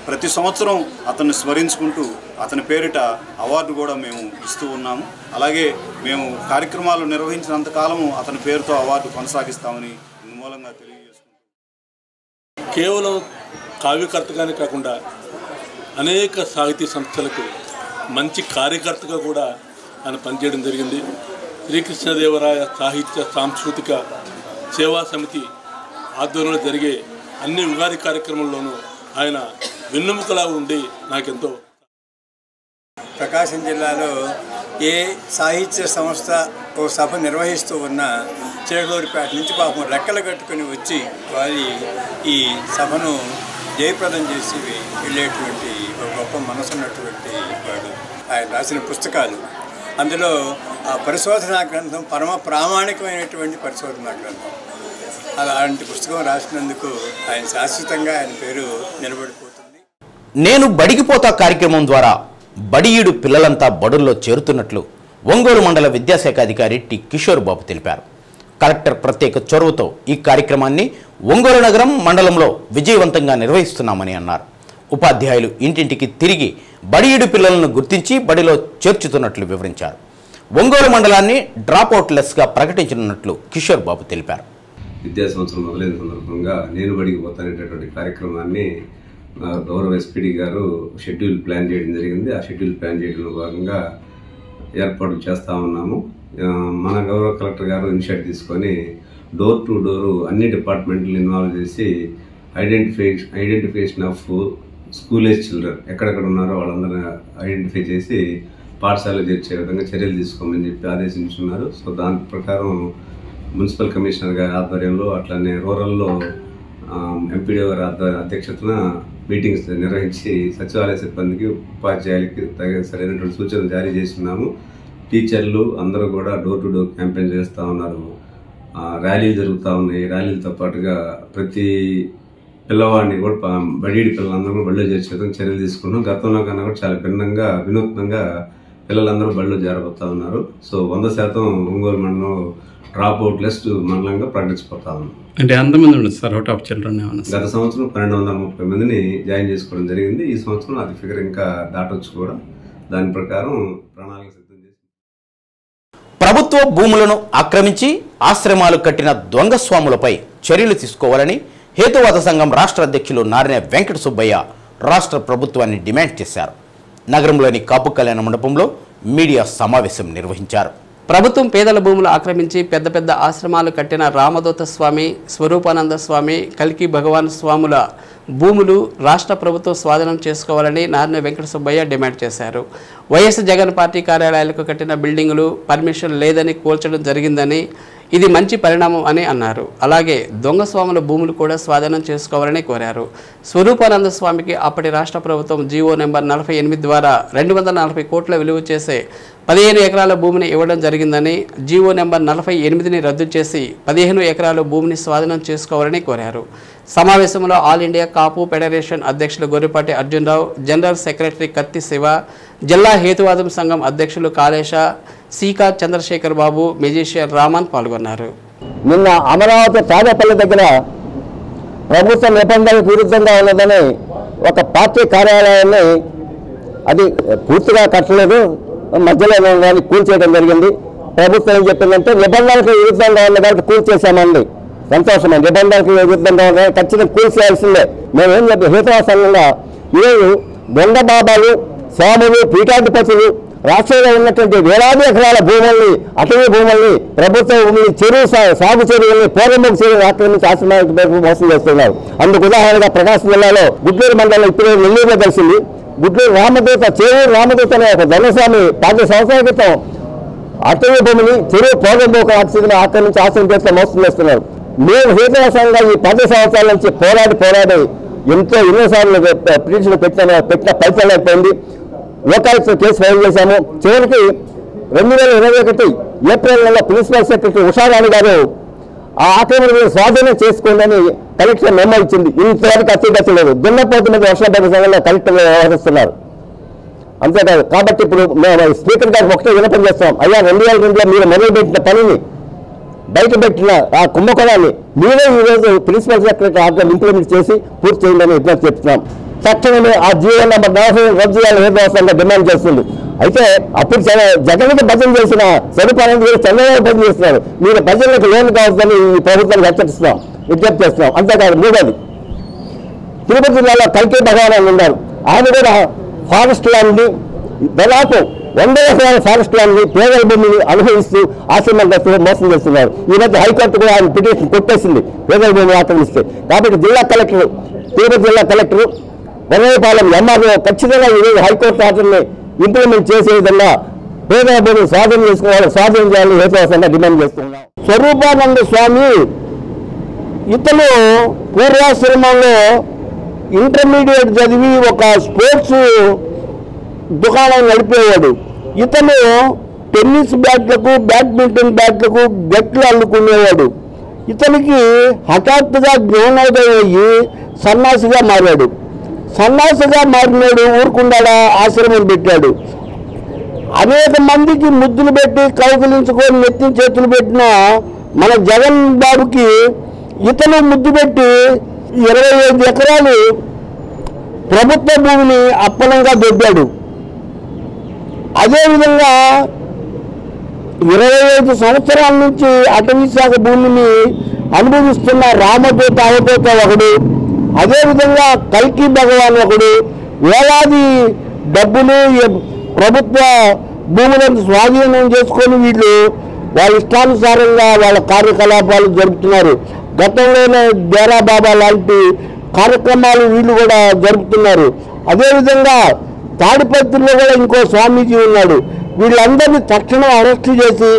ప్రతి సంవత్సరం అతన్ని స్మరించుకుంటూ అతని పేరిట అవార్డు కూడా మేము ఇస్తూ ఉన్నాము. అలాగే మేము కార్యక్రమాలు నిర్వహించినంతకాలము అతని పేరుతో అవార్డు కొనసాగిస్తామని మూలంగా తెలియజేస్తున్నాం. కేవలం కావ్యకర్తగానే కాకుండా అనేక సాహితీ సంస్థలకు మంచి కార్యకర్తగా కూడా ఆయన పనిచేయడం జరిగింది. శ్రీకృష్ణదేవరాయ సాహిత్య సాంస్కృతిక సేవా సమితి ఆధ్వర్యంలో జరిగే అన్ని ఉగాది కార్యక్రమంలోనూ ఆయన వెన్నెముకలా ఉండి నాకెంతో. ప్రకాశం జిల్లాలో ఏ సాహిత్య సంస్థ ఓ సభ నిర్వహిస్తూ ఉన్న చేగూరిపేట నుంచి పాపం రెక్కలు కట్టుకుని వచ్చి వారి ఈ సభను జయప్రదం చేసి వెళ్ళేటువంటి ఒక గొప్ప మనసు ఉన్నటువంటి వాడు. ఆయన రాసిన పుస్తకాలు, అందులో ఆ పరిశోధనా గ్రంథం పరమ ప్రామాణికమైనటువంటి పరిశోధనా గ్రంథం. అలాంటి పుస్తకం రాసినందుకు ఆయన శాశ్వతంగా ఆయన పేరు నిలబడిపోతుంది. నేను బడిగిపోతా కార్యక్రమం ద్వారా బడియుడు పిల్లలంతా బడుల్లో చేరుతున్నట్లు ఒంగోలు మండల విద్యాశాఖ అధికారి టి కిషోర్ బాబు తెలిపారు. కలెక్టర్ ప్రత్యేక చొరవతో ఈ కార్యక్రమాన్ని ఒంగోలు నగరం మండలంలో విజయవంతంగా నిర్వహిస్తున్నామని అన్నారు. ఉపాధ్యాయులు ఇంటింటికి తిరిగి బడియుడు పిల్లలను గుర్తించి బడిలో చేర్చుతున్నట్లు వివరించారు. ఒంగోలు మండలాన్ని డ్రాప్అవుట్ లెస్గా ప్రకటించనున్నట్లు కిషోర్ బాబు తెలిపారు. విద్యా సంవత్సరం మొదలైన సందర్భంగా నేను బడికి పోతానేటటువంటి కార్యక్రమాన్ని గౌరవ ఎస్పీడీ గారు షెడ్యూల్ ప్లాన్ చేయడం జరిగింది. ఆ షెడ్యూల్ ప్లాన్ చేయడంలో భాగంగా ఏర్పాటు చేస్తూ ఉన్నాము. మన గౌరవ కలెక్టర్ గారు ఇనిషియేటివ్ తీసుకొని డోర్ టు డోరు అన్ని డిపార్ట్మెంట్లు ఇన్వాల్వ్ చేసి identification of school age children ఎక్కడెక్కడ ఉన్నారో వాళ్ళందరూ ఐడెంటిఫై చేసి పాఠశాలలో చేర్చే విధంగా చర్యలు తీసుకోమని చెప్పి ఆదేశించున్నారు. సో దాని ప్రకారం మున్సిపల్ కమిషనర్ గారి ఆధ్వర్యంలో అట్లనే రూరల్లో ఎంపీడీ గారి అధ్యక్షతన మీటింగ్స్ నిర్వహించి సచివాలయ సిబ్బందికి ఉపాధ్యాయులకి సరైనటువంటి సూచనలు జారీ చేస్తున్నాము. టీచర్లు అందరూ కూడా డోర్ టు డోర్ క్యాంపెయిన్ చేస్తూ ఉన్నారు. ర్యాలీలు జరుగుతూ ఉన్నాయి. ర్యాలీలతో పాటుగా ప్రతి పిల్లవాడిని కూడా బడిడి పిల్లలందరూ కూడా బడిలో చేర్చే విధంగా చర్యలు తీసుకున్నాం. గతంలో కన్నా కూడా చాలా భిన్నంగా వినూత్నంగా పిల్లలందరూ బడిలో చేరబోతా ఉన్నారు. సో 100% ఒంగోలు మండలం డ్రాప్అవుట్ లిస్ట్ మండలంగా ప్రకటించబోతా ఉన్నాం. అంటే ఎంతమంది ఉండదు సార్ అవుట్ ఆఫ్ చిల్డ్రన్? గత సంవత్సరం 1230 మందిని జాయిన్ చేసుకోవడం జరిగింది. ఈ సంవత్సరం అది ఫిగర్ ఇంకా దాటొచ్చు కూడా. దాని ప్రకారం ప్రణాళిక సిద్ధం చేసి ప్రభుత్వ భూములను ఆక్రమించి ఆశ్రమాలు కట్టిన దొంగ స్వాములపై చర్యలు తీసుకోవాలని హేతువాద సంఘం రాష్ట్ర అధ్యక్షులు నారిన వెంకట సుబ్బయ్య రాష్ట్ర ప్రభుత్వాన్ని డిమాండ్ చేశారు. నగరంలోని కాపు కళ్యాణ మండపంలో మీడియా సమావేశం నిర్వహించారు. ప్రభుత్వం పేదల భూములు ఆక్రమించి పెద్ద పెద్ద ఆశ్రమాలు కట్టిన రామదూత స్వామి, స్వరూపానంద స్వామి, కల్కి భగవాన్ స్వాముల భూములు రాష్ట్ర ప్రభుత్వం స్వాధీనం చేసుకోవాలని నారిన వెంకట సుబ్బయ్య డిమాండ్ చేశారు. వైఎస్ జగన్ పార్టీ కార్యాలయాలకు కట్టిన బిల్డింగులు పర్మిషన్ లేదని కూల్చడం జరిగిందని, ఇది మంచి పరిణామం అని అన్నారు. అలాగే దొంగ స్వాముల భూములు కూడా స్వాధీనం చేసుకోవాలని కోరారు. స్వరూపానంద స్వామికి అప్పటి రాష్ట్ర ప్రభుత్వం జీవో నెంబర్ 48 ద్వారా 240 కోట్ల విలువ చేసే 15 ఎకరాల భూమిని ఇవ్వడం జరిగిందని, జీవో నెంబర్ 48ని రద్దు చేసి 15 ఎకరాల భూమిని స్వాధీనం చేసుకోవాలని కోరారు. సమావేశంలో ఆల్ ఇండియా కాపు ఫెడరేషన్ అధ్యక్షులు గొర్రెపాటి అర్జునరావు, జనరల్ సెక్రటరీ కత్తి శివ, జిల్లా హేతువాదం సంఘం అధ్యక్షులు కాళేశ, సీకా చంద్రశేఖర్ బాబు, మెజిషియన్ రామన్ పాల్గొన్నారు. నిన్న అమరావతి తాడేపల్లి దగ్గర ప్రభుత్వ నిబంధనలకు విరుద్ధంగా ఉన్నదని ఒక పార్టీ కార్యాలయాన్ని అది పూర్తిగా కట్టలేదు, మధ్యలో కానీ కూల్చేయడం జరిగింది. ప్రభుత్వం ఏం చెప్పిందంటే నిబంధనలకు విరుద్ధంగా ఉన్న కాబట్టి కూల్చేసామండి. సంతోషమే, నిబంధనలకు విరుద్ధంగా ఉన్న ఖచ్చితంగా కూల్చేయాల్సిందే. మేము ఏం చెప్పి హేతువాద సంఘంగా ఈరోజు దొంగ బాబాలు, స్వాములు, పీఠాధిపతులు రాష్ట్రంలో ఉన్నటువంటి వేలాది ఎకరాల భూముల్ని, అటవీ భూముల్ని, ప్రభుత్వ భూముల్ని, చెరువు సాగు చెరువుల్ని, పూర్వముఖ చెరువులు ఆక్రమించి ఆశ్రమాలకు మోసం చేస్తున్నారు. అందుకు ఉదాహరణగా ప్రకాశం జిల్లాలో గుడ్లూరు మండలం ఇప్పుడు నెల్లూరులో కలిసింది. గుడ్లూరు రామదూత, చేవూరు రామదూత అనే ఒక ధనస్వామి 10 సంవత్సరాల క్రితం అటవీ భూమిని, చెరువు పూర్వముఖ ఆక్సిజన్ ఆక్రమించి ఆశ్రమం చేస్తే మోసం చేస్తున్నారు. మేము హేతువాసంగా ఈ 10 సంవత్సరాల నుంచి పోరాడి ఎన్నోసార్లు పిటిషన్ పెట్టిన ఫలితం లేకపోయింది. లోకాయుక్త కేసు ఫైల్ చేశాము. చివరికి 2021 ఏప్రిల్ నెల ప్రిన్సిపల్ సెక్రటరీ ఉషారాణి గారు ఆ ఆక్రమణ స్వాధీనం చేసుకోండి కలెక్టర్ మెమో ఇచ్చింది. ఇంతవరకు అత్యగతి లేదు. దున్నపోతు మీద వర్షం పడే సమయంలో కలెక్టర్లు వ్యవహరిస్తున్నారు. అంతేకాదు కాబట్టి ఇప్పుడు మేము స్పీకర్ గారికి ఒకటే విన్నపం చేస్తాం. అయ్యా 2002లో మీరు మొదలుపెట్టిన పనిని, బయటపెట్టిన ఆ కుంభకోణాన్ని మీరే ఈరోజు ప్రిన్సిపల్ సెక్రటరీ ఆర్డర్ ఇంప్లిమెంట్ చేసి పూర్తి చేయండి విజ్ఞప్తి చెప్తున్నాం. తక్షణమే ఆ జీవో నెంబర్ 40 రద్దు చేయాలని హేతువాసంగా డిమాండ్ చేస్తుంది. అయితే అప్పుడు జగన్కి భజన చేసిన స్వరూపానంద గారు చంద్రబాబు భజన చేస్తున్నారు. మీరు భజనలకు లోన్ కావద్దని ఈ ప్రభుత్వాన్ని హెచ్చరిస్తున్నాం, విజ్ఞప్తి చేస్తున్నాం. అంతేకాదు మూడోది, తిరుపతి జిల్లాలో కల్కి భగవాన్ ఉన్నారు. ఆయన కూడా ఫారెస్ట్ ల్యాండ్ని దాదాపు 100 ఎకరాల ఫారెస్ట్ ల్యాండ్ని పేదల భూమిని అనుభవిస్తూ ఆశ్రమాలు మోసం చేస్తున్నారు. ఈ మధ్య హైకోర్టు కూడా ఆయన పిటిషన్ కొట్టేసింది పేదల భూమిని ఆక్రమిస్తే. కాబట్టి జిల్లా కలెక్టర్, తిరుపతి జిల్లా కలెక్టర్, వనపాలెం ఎంఆర్ఓ ఖచ్చితంగా ఈరోజు హైకోర్టు ఆర్డర్ని ఇంప్లిమెంట్ చేసే విధంగా పేదల భూమిని స్వాధీనం చేయాలని హేతువాసంగా డిమాండ్ చేస్తున్నాం. స్వరూపానంద స్వామి ఇతను పూర్వాశ్రమంలో ఇంటర్మీడియట్ చదివి ఒక స్పోర్ట్స్ దుకాణం నడిపేవాడు. ఇతను టెన్నిస్ బ్యాట్లకు, బ్యాడ్మింటన్ బ్యాట్లకు గట్లు అల్లుకునేవాడు. ఇతనికి హఠాత్తుగా జ్ఞానోదయం అయ్యి సన్యాసిగా మారాడు. సన్నాసిగా మారినాడు, ఊరుకుండాడా ఆశ్రమం పెట్టాడు. అనేక మందికి ముద్దులు పెట్టి కౌగిలించుకొని నెత్తిన చేతులు పెట్టిన మన జగన్ బాబుకి ఇతను ముద్దు పెట్టి 25 ఎకరాలు ప్రభుత్వ భూమిని అప్పనంగా దొబ్బాడు. అదేవిధంగా 25 సంవత్సరాల నుంచి అటవీ శాఖ భూమిని అనుభవిస్తున్న రామదూత అవధూత ఒకడు, అదేవిధంగా కల్కి భగవాన్ ఒకడు, వేలాది డబ్బులు ప్రభుత్వ భూములను స్వాధీనం చేసుకొని వీళ్ళు వాళ్ళ ఇష్టానుసారంగా వాళ్ళ కార్యకలాపాలు జరుపుతున్నారు. గతంలోనే డేరా బాబా లాంటి కార్యక్రమాలు వీళ్ళు కూడా జరుపుతున్నారు. అదేవిధంగా తాడిపత్రిలో కూడా ఇంకో స్వామీజీ ఉన్నాడు. వీళ్ళందరినీ తక్షణం అరెస్టు చేసి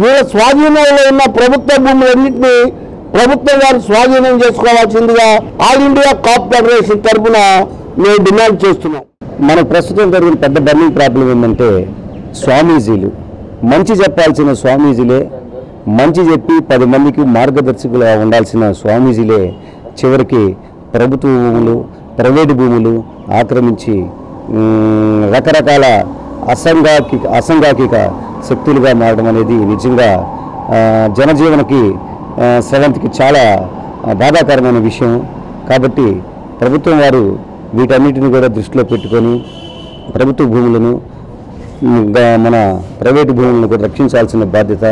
వీళ్ళ స్వాధీనంలో ఉన్న ప్రభుత్వ భూములన్నింటినీ ప్రభుత్వం వారు స్వాధీనం చేసుకోవాల్సిందిగా ఆల్ ఇండియా కాప్ ఫెడరేషన్ తరఫున మేము డిమాండ్ చేస్తున్నాం. మన ప్రస్తుతం జరిగిన పెద్ద బర్నింగ్ ప్రాబ్లం ఏంటంటే స్వామీజీలు, మంచి చెప్పాల్సిన స్వామీజీలే, మంచి చెప్పి 10 మందికి మార్గదర్శకులుగా ఉండాల్సిన స్వామీజీలే చివరికి ప్రభుత్వ భూములు, ప్రైవేటు భూములు ఆక్రమించి రకరకాల అసంఘాకిక శక్తులుగా మారడం అనేది నిజంగా జనజీవనకి స్రవంతికి చాలా బాధాకరమైన విషయం. కాబట్టి ప్రభుత్వం వారు వీటన్నిటిని కూడా దృష్టిలో పెట్టుకొని ప్రభుత్వ భూములను మన ప్రైవేటు భూములను కూడా రక్షించాల్సిన బాధ్యత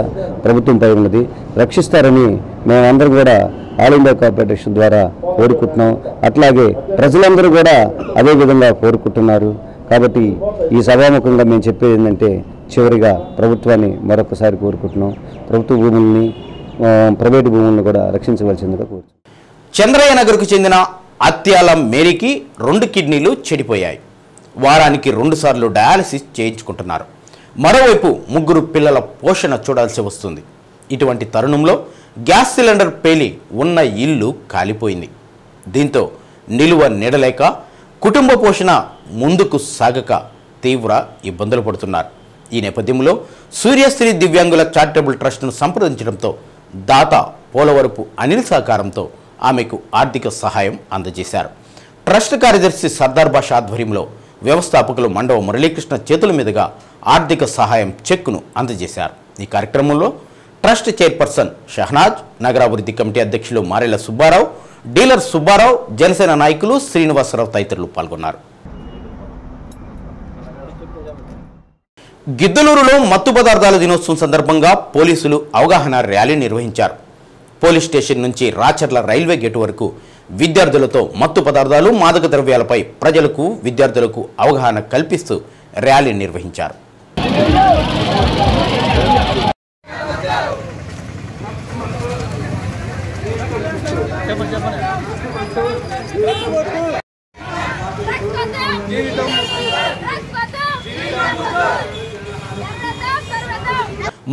ప్రభుత్వంపై ఉన్నది. రక్షిస్తారని మేమందరం కూడా ఆల్ ఇండియా కాప్ ఫెడరేషన్ ద్వారా కోరుకుంటున్నాం. అట్లాగే ప్రజలందరూ కూడా అదే విధంగా కోరుకుంటున్నారు. కాబట్టి ఈ సభాముఖంగా మేము చెప్పేది ఏంటంటే చివరిగా ప్రభుత్వాన్ని మరొకసారి కోరుకుంటున్నాం, ప్రభుత్వ భూముల్ని ప్రైవేటు భూములను కూడా రక్షించవలసిందిగా కోరుతున్నాం. చంద్రయ్య నగర్కు చెందిన అత్యాల మేరీకి 2 కిడ్నీలు చెడిపోయాయి. వారానికి 2 సార్లు డయాలసిస్ చేయించుకుంటున్నారు. మరోవైపు 3 పిల్లల పోషణ చూడాల్సి వస్తుంది. ఇటువంటి తరుణంలో గ్యాస్ సిలిండర్ పేలి ఉన్న ఇల్లు కాలిపోయింది. దీంతో నిలువ నీడలేక కుటుంబ పోషణ ముందుకు సాగక తీవ్ర ఇబ్బందులు పడుతున్నారు. ఈ నేపథ్యంలో సూర్యశ్రీ దివ్యాంగుల చారిటబుల్ ట్రస్ట్ను సంప్రదించడంతో దాత పోలవరపు అనిల్ సహకారంతో ఆమెకు ఆర్థిక సహాయం అందజేశారు. ట్రస్ట్ కార్యదర్శి సర్దార్ బాషా ఆధ్వర్యంలో వ్యవస్థాపకులు మండవ మురళీకృష్ణ చేతుల మీదుగా ఆర్థిక సహాయం చెక్కును అందజేశారు. ఈ కార్యక్రమంలో ట్రస్ట్ చైర్పర్సన్ షహనాజ్, నగరాభివృద్ధి కమిటీ అధ్యక్షులు మారెల సుబ్బారావు, డీలర్ సుబ్బారావు, జనసేన నాయకులు శ్రీనివాసరావు తదితరులు పాల్గొన్నారు. గిద్దలూరులో మత్తు పదార్థాల దినోత్సవం సందర్భంగా పోలీసులు అవగాహన ర్యాలీ నిర్వహించారు. పోలీస్ స్టేషన్ నుంచి రాచర్ల రైల్వే గేటు వరకు విద్యార్థులతో మత్తు పదార్థాలు, మాదక ద్రవ్యాలపై ప్రజలకు, విద్యార్థులకు అవగాహన కల్పిస్తూ ర్యాలీ నిర్వహించారు.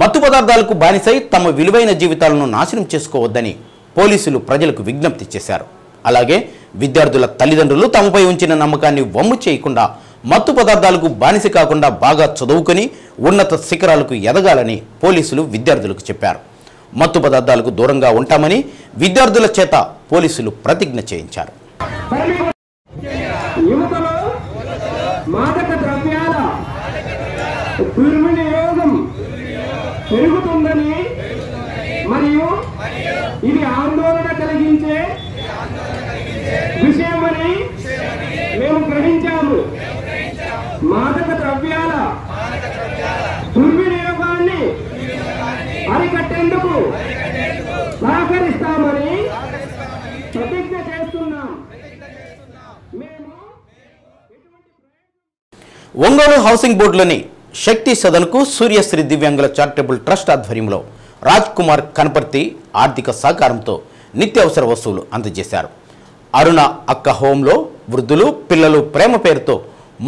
మత్తు పదార్థాలకు బానిసై తమ విలువైన జీవితాలను నాశనం చేసుకోవద్దని పోలీసులు ప్రజలకు విజ్ఞప్తి చేశారు. అలాగే విద్యార్థుల తల్లిదండ్రులు తమపై ఉంచిన నమ్మకాన్ని వమ్ము చేయకుండా మత్తు పదార్థాలకు బానిస కాకుండా బాగా చదువుకొని ఉన్నత శిఖరాలకు ఎదగాలని పోలీసులు విద్యార్థులకు చెప్పారు. మత్తు పదార్థాలకు దూరంగా ఉంటామని విద్యార్థుల చేత పోలీసులు ప్రతిజ్ఞ చేయించారు. యువతలో మాదక ద్రవ్యాల దుర్వినియోగం పెరుగుతుందని మరియు ఇది ఆందోళన కలిగించే విషయమని మేము గ్రహించాము. మాదక ద్రవ్యాల దుర్వినియోగాన్ని అరికట్టేందుకు సహకరిస్తామని ప్రతిజ్ఞ చేస్తున్నాం. ఒంగోలు హౌసింగ్ బోర్డులోని శక్తి సదన్కు సూర్యశ్రీ దివ్యాంగుల చారిటబుల్ ట్రస్ట్ ఆధ్వర్యంలో రాజ్ కుమార్ కనపర్తి ఆర్థిక సహకారంతో నిత్యావసర వస్తువులు అందజేశారు. అరుణ అక్క హోంలో వృద్ధులు, పిల్లలు ప్రేమ పేరుతో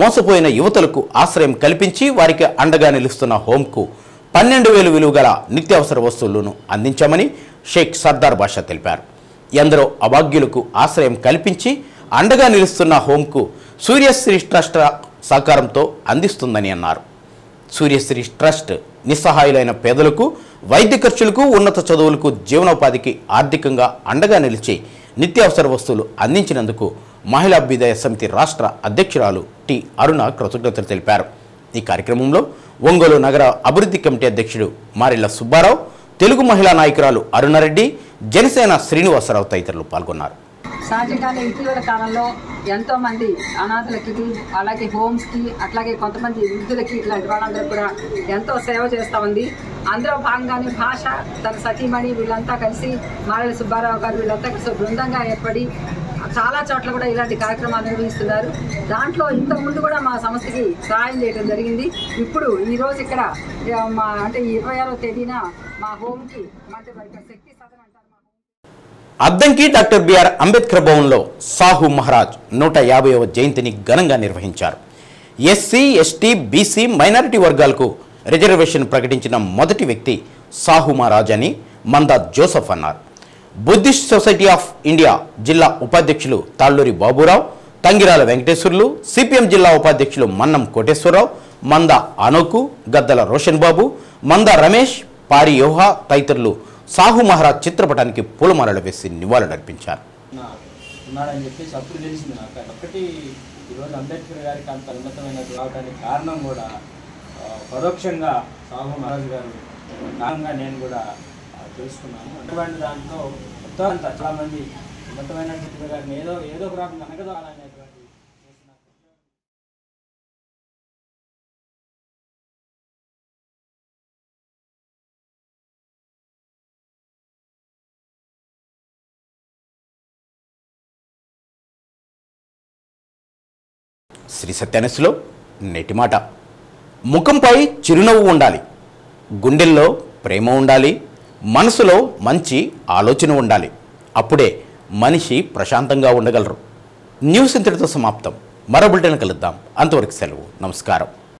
మోసపోయిన యువతలకు ఆశ్రయం కల్పించి వారికి అండగా నిలుస్తున్న హోంకు 12,000 విలువ గల నిత్యావసర వస్తువులను అందించామని షేక్ సర్దార్ బాషా తెలిపారు. ఎందరో అభాగ్యులకు ఆశ్రయం కల్పించి అండగా నిలుస్తున్న హోంకు సూర్యశ్రీ ట్రస్ట్ సహకారంతో అందిస్తుందని అన్నారు. సూర్యశ్రీ ట్రస్ట్ నిస్సహాయులైన పేదలకు వైద్య ఖర్చులకు, ఉన్నత చదువులకు, జీవనోపాధికి ఆర్థికంగా అండగా నిలిచి నిత్యావసర వస్తువులు అందించినందుకు మహిళా అభ్యుదయ సమితి రాష్ట్ర అధ్యక్షురాలు టి అరుణ కృతజ్ఞతలు తెలిపారు. ఈ కార్యక్రమంలో ఒంగోలు నగర అభివృద్ధి కమిటీ అధ్యక్షుడు మారెళ్ల సుబ్బారావు, తెలుగు మహిళా నాయకురాలు అరుణారెడ్డి, జనసేన శ్రీనివాసరావు తదితరులు పాల్గొన్నారు. సహజంగానే ఇటీవల కాలంలో ఎంతోమంది అనాథలకి, అలాగే హోమ్స్కి, అట్లాగే కొంతమంది వృద్ధులకి, ఇట్లాంటి వాళ్ళందరూ కూడా ఎంతో సేవ చేస్తూ ఉంది. అందులో భాగంగానే భాష తన సతీమణి వీళ్ళంతా కలిసి, మారెళ్ల సుబ్బారావు గారు వీళ్ళంతా కలిసి బృందంగా ఏర్పడి చాలా చోట్ల కూడా ఇలాంటి కార్యక్రమాలు నిర్వహిస్తున్నారు. దాంట్లో ఇంతకుముందు కూడా మా సంస్థకి సహాయం చేయడం జరిగింది. ఇప్పుడు ఈరోజు ఇక్కడ అంటే 26వ తేదీన మా హోమ్కి శక్తి సదన్ అంటారు. అద్దంకి డాక్టర్ బిఆర్ అంబేద్కర్ భవన్లో సాహు మహారాజ్ 150వ జయంతిని ఘనంగా నిర్వహించారు. ఎస్సీ, ఎస్టీ, బీసీ, మైనారిటీ వర్గాలకు రిజర్వేషన్ ప్రకటించిన మొదటి వ్యక్తి సాహు మహారాజ్ అని మందా జోసెఫ్ అన్నారు. బుద్ధిస్ట్ సొసైటీ ఆఫ్ ఇండియా జిల్లా ఉపాధ్యక్షులు తాళ్ళూరి బాబురావు, తంగిరాల వెంకటేశ్వర్లు, సిపిఎం జిల్లా ఉపాధ్యక్షులు మన్నం కోటేశ్వరరావు, మంద అనోకు, గద్దల రోషన్ బాబు, మంద రమేష్, పారి యోహా తదితరులు సాహు మహారాజ్ చిత్రపటానికి పూలమాలలు వేసి నివాళులర్పించారు. ఉన్నాడని చెప్పేసి అప్పుడు తెలిసింది నాకు. ఒకటి ఈరోజు అంబేద్కర్ గారికి అంత ఉన్నతమైన రావడానికి కారణం కూడా పరోక్షంగా సాహు మహారాజ్ గారు కారణంగా నేను కూడా తెలుసుకున్నాను. అటువంటి దాంట్లో మొత్తం అంతా చాలామంది ఉన్నతమైన గారిని ఏదో ఒక రకంగా అనగదనేటువంటి శ్రీ సత్యానస్లో నేటి మాట. ముఖంపై చిరునవ్వు ఉండాలి, గుండెల్లో ప్రేమ ఉండాలి, మనసులో మంచి ఆలోచన ఉండాలి. అప్పుడే మనిషి ప్రశాంతంగా ఉండగలరు. న్యూస్ ఇంతటితో సమాప్తం. మరో బులెటిన్ కలుద్దాం. అంతవరకు సెలవు. నమస్కారం.